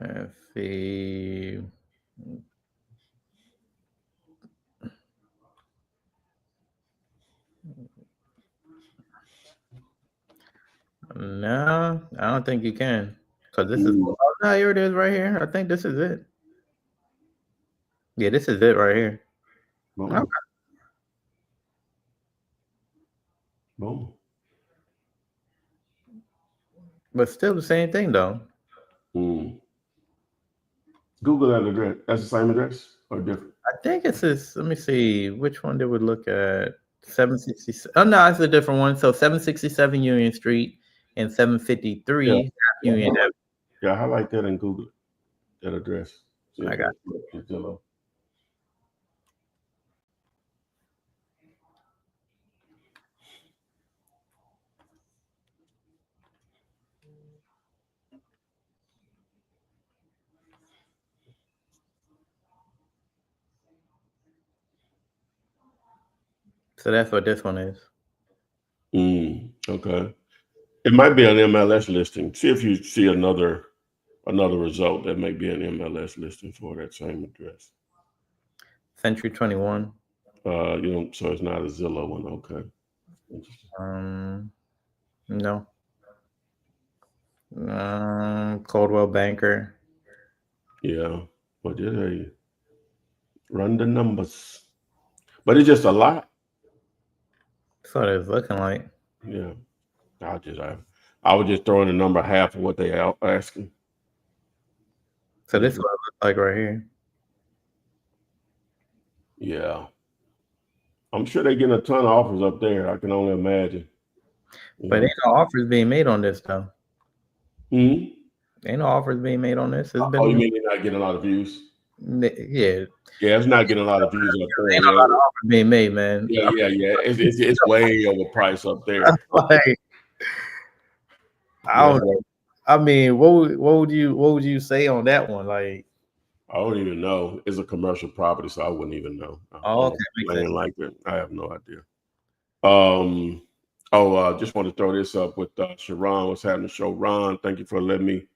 [SPEAKER 3] Let's see. No, I don't think you can. Because this is no, here it is right here. I think this is it. Yeah, this is it right here.
[SPEAKER 2] Boom.
[SPEAKER 3] Okay.
[SPEAKER 2] Boom.
[SPEAKER 3] But still the same thing though.
[SPEAKER 2] Google that address. That's the same address or different?
[SPEAKER 3] I think it's this. Let me see. Which one did we look at? 767. Oh no, it's a different one. So 767 Union Street and 753 Union Avenue.
[SPEAKER 2] Yeah, highlight that and Google it. That address.
[SPEAKER 3] I got
[SPEAKER 2] it. So
[SPEAKER 3] that's what this one is.
[SPEAKER 2] okay. It might be an MLS listing. See if you see another result that may be an MLS listing for that same address.
[SPEAKER 3] Century 21.
[SPEAKER 2] So it's not a Zillow one. Okay.
[SPEAKER 3] No. Coldwell Banker.
[SPEAKER 2] Yeah, but they run the numbers, but it's just a lot.
[SPEAKER 3] That's what it's looking like.
[SPEAKER 2] Yeah, I was just throwing the number half of what they are asking.
[SPEAKER 3] So this is what it looks like right here.
[SPEAKER 2] Yeah, I'm sure they're getting a ton of offers up there. I can only imagine.
[SPEAKER 3] But ain't no offers being made on this though.
[SPEAKER 2] Ain't
[SPEAKER 3] no offers being made on this.
[SPEAKER 2] You mean they're not getting a lot of views?
[SPEAKER 3] Yeah,
[SPEAKER 2] it's not getting a lot of views up there.
[SPEAKER 3] Ain't a lot of offers being made, man.
[SPEAKER 2] Yeah. It's way overpriced up there.
[SPEAKER 3] Like, I mean, what would you say on that one? Like,
[SPEAKER 2] I don't even know. It's a commercial property, so I wouldn't even know.
[SPEAKER 3] Okay,
[SPEAKER 2] like that. I have no idea. Just want to throw this up with Sharon. What's happening, show? Ron, thank you for letting me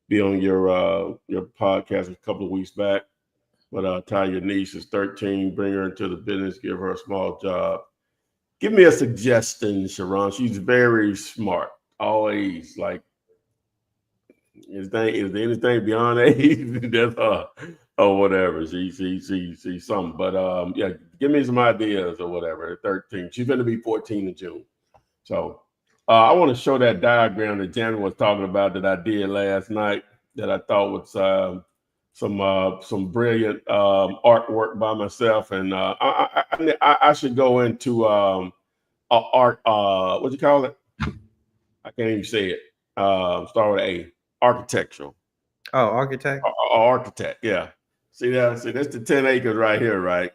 [SPEAKER 2] be on your podcast a couple of weeks back. But Ty, your niece is 13. Bring her into the business. Give her a small job. Give me a suggestion, Sharon. She's very smart. Always like. Is there anything beyond age? That's or whatever. She something. But give me some ideas or whatever. At 13, she's going to be 14 in June. So I want to show that diagram that Janet was talking about that I did last night that I thought was some brilliant artwork by myself, and I should go into art. What do you call it? I can't even say it. Start with A. Architectural.
[SPEAKER 3] Oh, architect.
[SPEAKER 2] Architect. Yeah. See that's the 10 acres right here, right?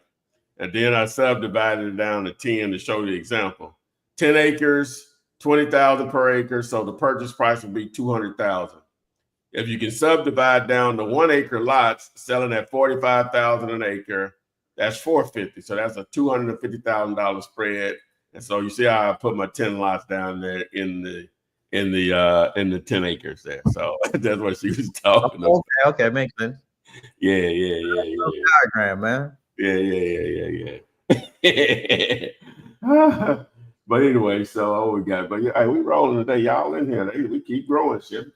[SPEAKER 2] And then I subdivided it down to 10 to show you the example. 10 acres, 20,000 per acre. So the purchase price would be 200,000. If you can subdivide down to 1 acre lots, selling at 45,000 an acre, that's 450. So that's a $250,000 spread. And so you see how I put my 10 lots down there in the 10 acres there. So that's what she was talking about.
[SPEAKER 3] Okay, makes sense.
[SPEAKER 2] Yeah.
[SPEAKER 3] Diagram, man.
[SPEAKER 2] Yeah. But anyway, so we got. But yeah, we rolling today, y'all in here. We keep growing, shit.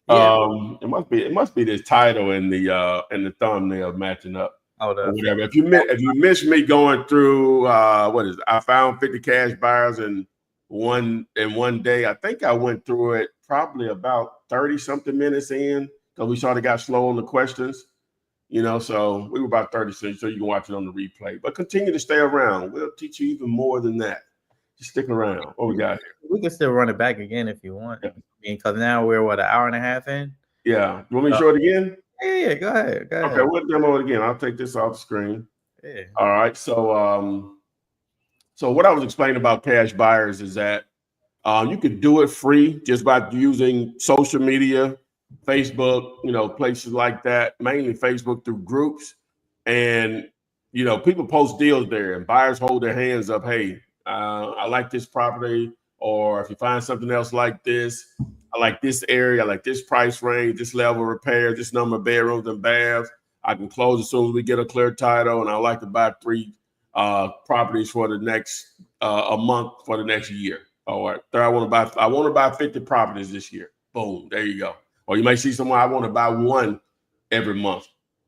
[SPEAKER 2] Yeah. It must be this title and the thumbnail matching up.
[SPEAKER 3] Oh,
[SPEAKER 2] or whatever. If you miss me going through what is it? I found 50 cash buyers in one day. I think I went through it probably about 30 something minutes in because we sort of got slow on the questions. So we were about 30 seconds, so you can watch it on the replay. But continue to stay around. We'll teach you even more than that. Just stick around. What we got here?
[SPEAKER 3] We can still run it back again if you want. Yeah. Because now we're an hour and a half in.
[SPEAKER 2] Yeah. You want me to show it again?
[SPEAKER 3] Yeah. Go ahead.
[SPEAKER 2] Okay, we'll demo it again. I'll take this off the screen.
[SPEAKER 3] Yeah.
[SPEAKER 2] All right. So what I was explaining about cash buyers is that you could do it free just by using social media, Facebook, places like that, mainly Facebook through groups. And, people post deals there and buyers hold their hands up. Hey, I like this property. Or if you find something else like this, I like this area, I like this price range, this level of repair, this number of bedrooms and baths. I can close as soon as we get a clear title. And I like to buy 3 properties for the next a month for the next year. All right. Third, I want to buy 50 properties this year. Boom. There you go. Or you may see someone, I want to buy 1 every month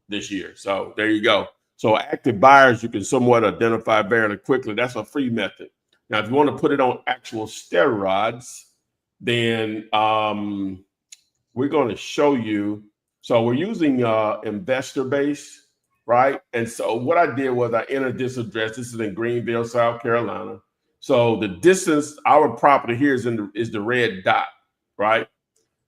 [SPEAKER 2] this year. So there you go. So active buyers, you can somewhat identify fairly quickly. That's a free method. Now, if you want to put it on actual steroids, then we're going to show you. So we're using investor base, right? And so what I did was I entered this address. This is in Greenville, South Carolina. So the distance, our property here is the red dot, right?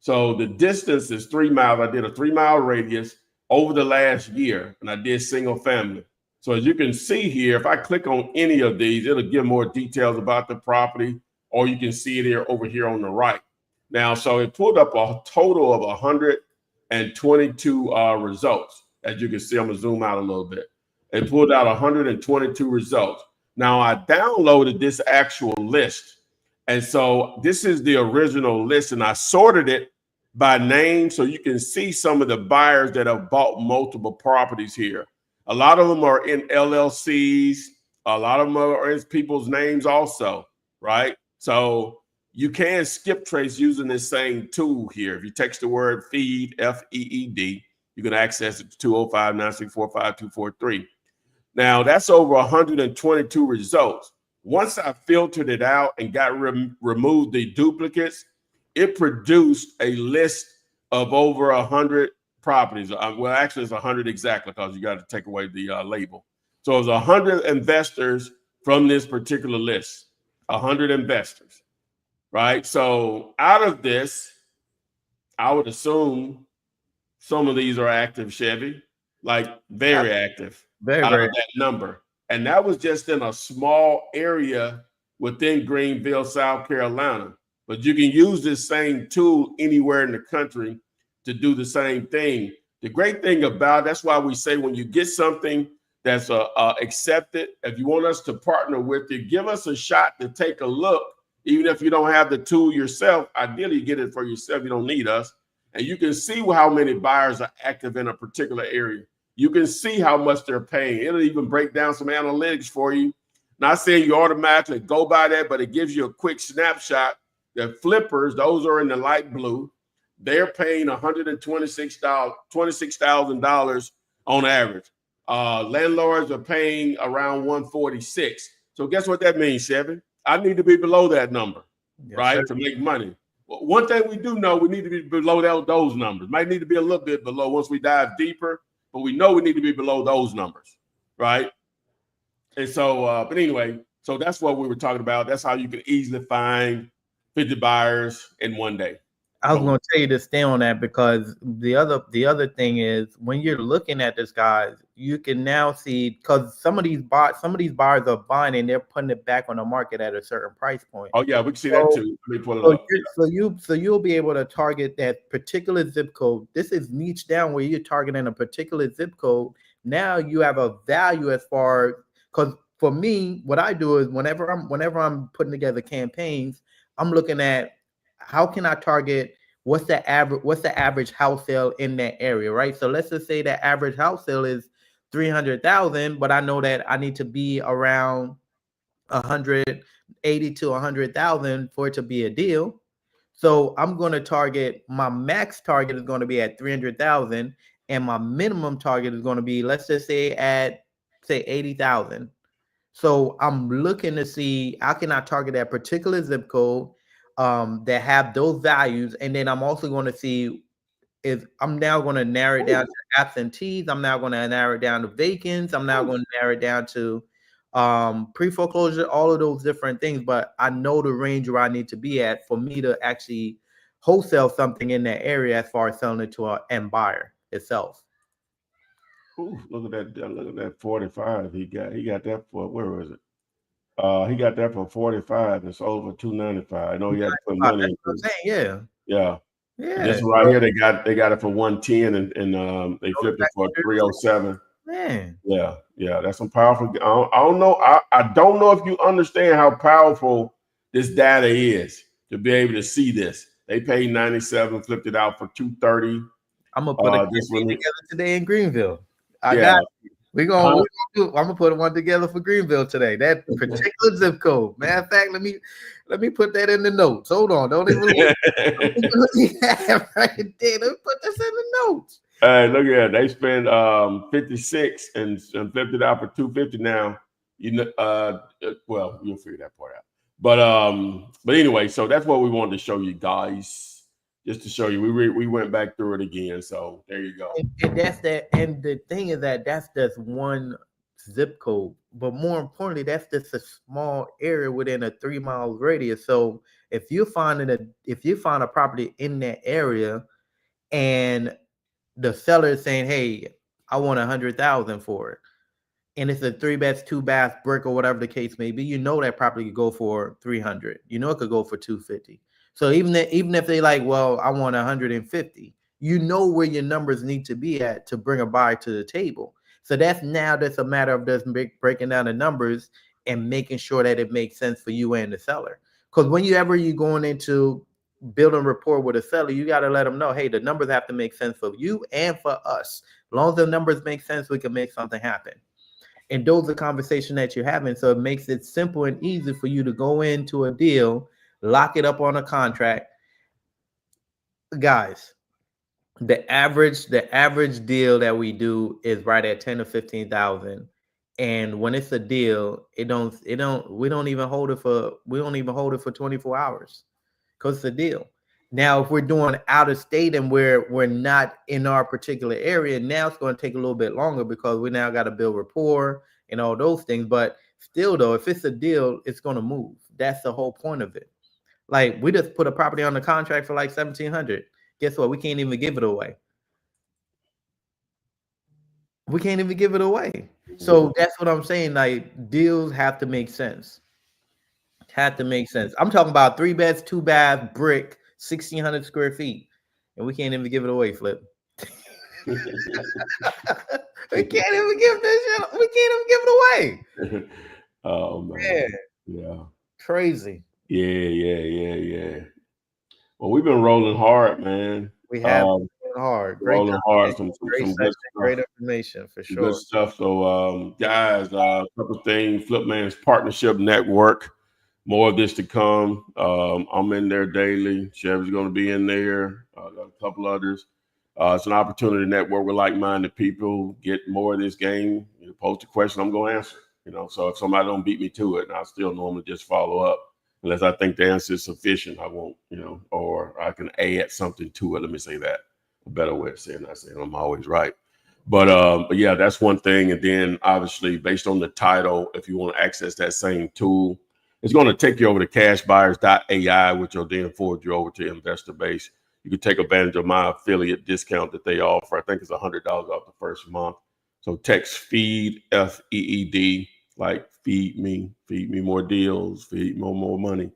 [SPEAKER 2] So the distance is 3 miles. I did a 3-mile radius over the last year, and I did single family. So as you can see here, if I click on any of these, it'll give more details about the property, or you can see it here over here on the right. Now, so it pulled up a total of 122 results. As you can see, I'm gonna zoom out a little bit. It pulled out 122 results. Now I downloaded this actual list And so this is the original list, and I sorted it by name so you can see some of the buyers that have bought multiple properties here. A lot of them are in LLCs. A lot of them are in people's names also, right? So you can skip trace using this same tool here. If you text the word feed, F-E-E-D, you can access it to 205-964-5243. Now, that's over 122 results. Once I filtered it out and got removed the duplicates, it produced a list of over 100 properties. Well, actually, it's 100 exactly because you got to take away the label. So it was 100 investors from this particular list, 100 investors, right? So out of this, I would assume some of these are active, Chevy, like very active.
[SPEAKER 3] Very,
[SPEAKER 2] out
[SPEAKER 3] very.
[SPEAKER 2] of that number. And that was just in a small area within Greenville, South Carolina. But you can use this same tool anywhere in the country to do the same thing. The great thing about that's why we say when you get something that's accepted, if you want us to partner with you, give us a shot to take a look. Even if you don't have the tool yourself, ideally get it for yourself. You don't need us. And you can see how many buyers are active in a particular area. You can see how much they're paying. It'll even break down some analytics for you. Not saying you automatically go by that, but it gives you a quick snapshot. The flippers, those are in the light blue. They're paying $126,000 on average. Landlords are paying around $146,000. So guess what that means, Chevy? I need to be below that number, right, to make money. Well, one thing we do know, we need to be below those numbers. Might need to be a little bit below once we dive deeper. But we know we need to be below those numbers, right? And so, but anyway, so that's what we were talking about. That's how you can easily find 50 buyers in one day.
[SPEAKER 3] I was going to tell you to stay on that because the other thing is when you're looking at this, guys, you can now see because some of these buyers are buying and they're putting it back on the market at a certain price point.
[SPEAKER 2] Oh yeah, we can see that too. Let me pull it up.
[SPEAKER 3] So you'll be able to target that particular zip code. This is niche down where you're targeting a particular zip code. Now you have a value as far because for me, what I do is whenever I'm putting together campaigns, I'm looking at how can I target what's the average house sale in that area, right? So let's just say that average house sale is 300,000, but I know that I need to be around 180 to 100,000 for it to be a deal. So I'm going to target my max target is going to be at 300,000 and my minimum target is going to be, let's just say at 80,000. So I'm looking to see how can I target that particular zip code that have those values. And then I'm also going to see if I'm now going to narrow it down to absentees. I'm now going to narrow it down to vacants. I'm now going to narrow it down to pre-foreclosure, all of those different things. But I know the range where I need to be at for me to actually wholesale something in that area as far as selling it to an end buyer itself.
[SPEAKER 2] Ooh, look at that 45. He got that for, where was it? He got that for 45. It's over 295. I know he had to put money in. Yeah. This right here, they got it for 110 and they flipped it for 307.
[SPEAKER 3] Man.
[SPEAKER 2] Yeah, that's some powerful. I don't know. I don't know if you understand how powerful this data is to be able to see this. They paid 97, flipped it out for 230.
[SPEAKER 3] I'm gonna put this one together today in Greenville. I'm gonna put one together for Greenville today. That particular zip code. Matter of fact, let me put that in the notes. Hold on, don't even look. Right there. Let me put this in the notes.
[SPEAKER 2] Hey, look at that. They spent 56 and flipped it out for 250 now. You know, well, you'll figure that part out. But anyway, so that's what we wanted to show you guys. Just to show you, we went back through it again. So there you go.
[SPEAKER 3] And that's that. And the thing is that that's just one zip code, but more importantly, that's just a small area within a 3 mile radius. So if you find a property in that area, and the seller is saying, "Hey, I want 100,000 for it," and it's a 3-bed, 2-bath brick or whatever the case may be, you know that property could go for 300. You know it could go for 250. So even if they like, well, I want 150, you know where your numbers need to be at to bring a buyer to the table. So that's a matter of just breaking down the numbers and making sure that it makes sense for you and the seller. Because whenever you're going into building rapport with a seller, you got to let them know, hey, the numbers have to make sense for you and for us. As long as the numbers make sense, we can make something happen. And those are conversations that you're having. So it makes it simple and easy for you to go into a deal, lock it up on a contract. Guys, the average deal that we do is right at 10 to 15,000. And when it's a deal, we don't even hold it for 24 hours because it's a deal. Now, if we're doing out of state and we're not in our particular area, now it's going to take a little bit longer because we now got to build rapport and all those things. But still, though, if it's a deal, it's going to move. That's the whole point of it. Like, we just put a property on the contract for like $1,700. Guess what? We can't even give it away. We can't even give it away. So that's what I'm saying. Like, deals have to make sense. Have to make sense. I'm talking about 3 beds, 2 baths, brick, 1,600 square feet, and we can't even give it away, Flip. We can't even give this shit. We can't even give it away.
[SPEAKER 2] Oh man, yeah,
[SPEAKER 3] crazy.
[SPEAKER 2] Yeah. Well, we've been rolling hard, man.
[SPEAKER 3] We have rolling hard.
[SPEAKER 2] Rolling hard. Some
[SPEAKER 3] great information for sure.
[SPEAKER 2] Good stuff. So, guys, a couple of things. Flipman's Partnership Network. More of this to come. I'm in there daily. Chevy's going to be in there. Got a couple others. It's an opportunity to network with like-minded people. Get more of this game. You post a question, I'm going to answer. So if somebody don't beat me to it, I still normally just follow up. Unless I think the answer is sufficient, I won't, or I can add something to it. Let me say that. A better way of saying that. I'm always right. But yeah, that's one thing. And then obviously, based on the title, if you want to access that same tool, it's going to take you over to cashbuyers.ai, which will then forward you over to Investor Base. You can take advantage of my affiliate discount that they offer. I think it's $100 off the first month. So text FEED, FEED, like feed me more deals, feed me more money,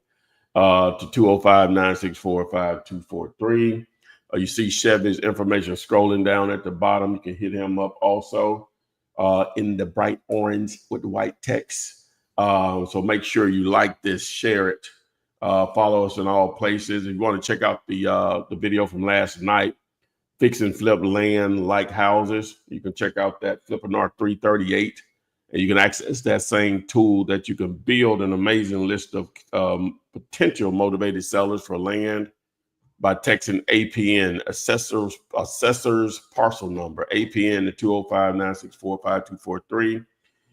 [SPEAKER 2] to 205-964-5243. You see Chevy's information scrolling down at the bottom. You can hit him up also in the bright orange with the white text. So make sure you like this, share it, follow us in all places. If you want to check out the video from last night, Fix and Flip Land Like Houses, you can check out that Flippenar 338, and you can access that same tool that you can build an amazing list of potential motivated sellers for land by texting APN, assessor's parcel number, APN to 205-964-5243.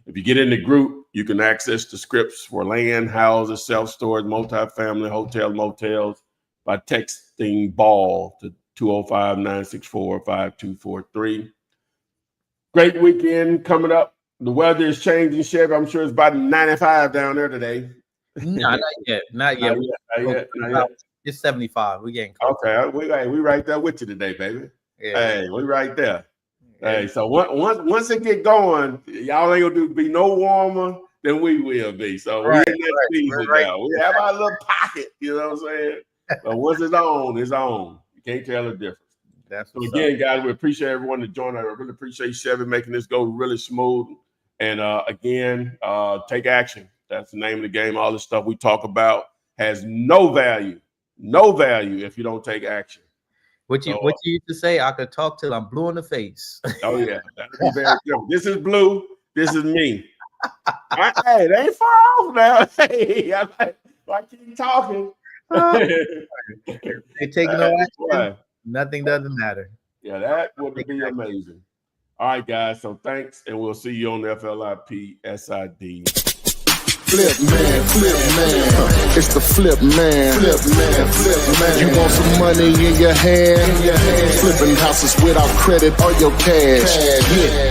[SPEAKER 2] If you get in the group, you can access the scripts for land, houses, self-storage, multifamily, hotel, motels by texting BALL to 205-964-5243. Great weekend coming up. The weather is changing, Chevy. I'm sure it's about 95 down there today.
[SPEAKER 3] No, not yet. It's 75. We getting close.
[SPEAKER 2] Okay, we right there with you today, baby. Yeah. Hey, we right there. Yeah. Hey, so once it get going, y'all ain't gonna be no warmer than we will be. So we're in that season now. We have our little pocket, you know what I'm saying? But once it's on, it's on. You can't tell the difference. So again, guys, we appreciate everyone to join. I really appreciate Chevy making this go really smooth. And again, take action. That's the name of the game. All the stuff we talk about has no value if you don't take action.
[SPEAKER 3] What you used to say, I could talk till I'm blue in the face.
[SPEAKER 2] Oh, yeah. Be very careful. This is Blue. This is me. Hey, they ain't far off now. Hey, I keep talking.
[SPEAKER 3] They taking no action. Nothing doesn't matter.
[SPEAKER 2] Yeah, that would be amazing. All right, guys. So thanks, and we'll see you on the FLIP SID.
[SPEAKER 1] Flip man. It's the flip man. You want some money in your hand? Flipping houses without credit or your cash. Yeah.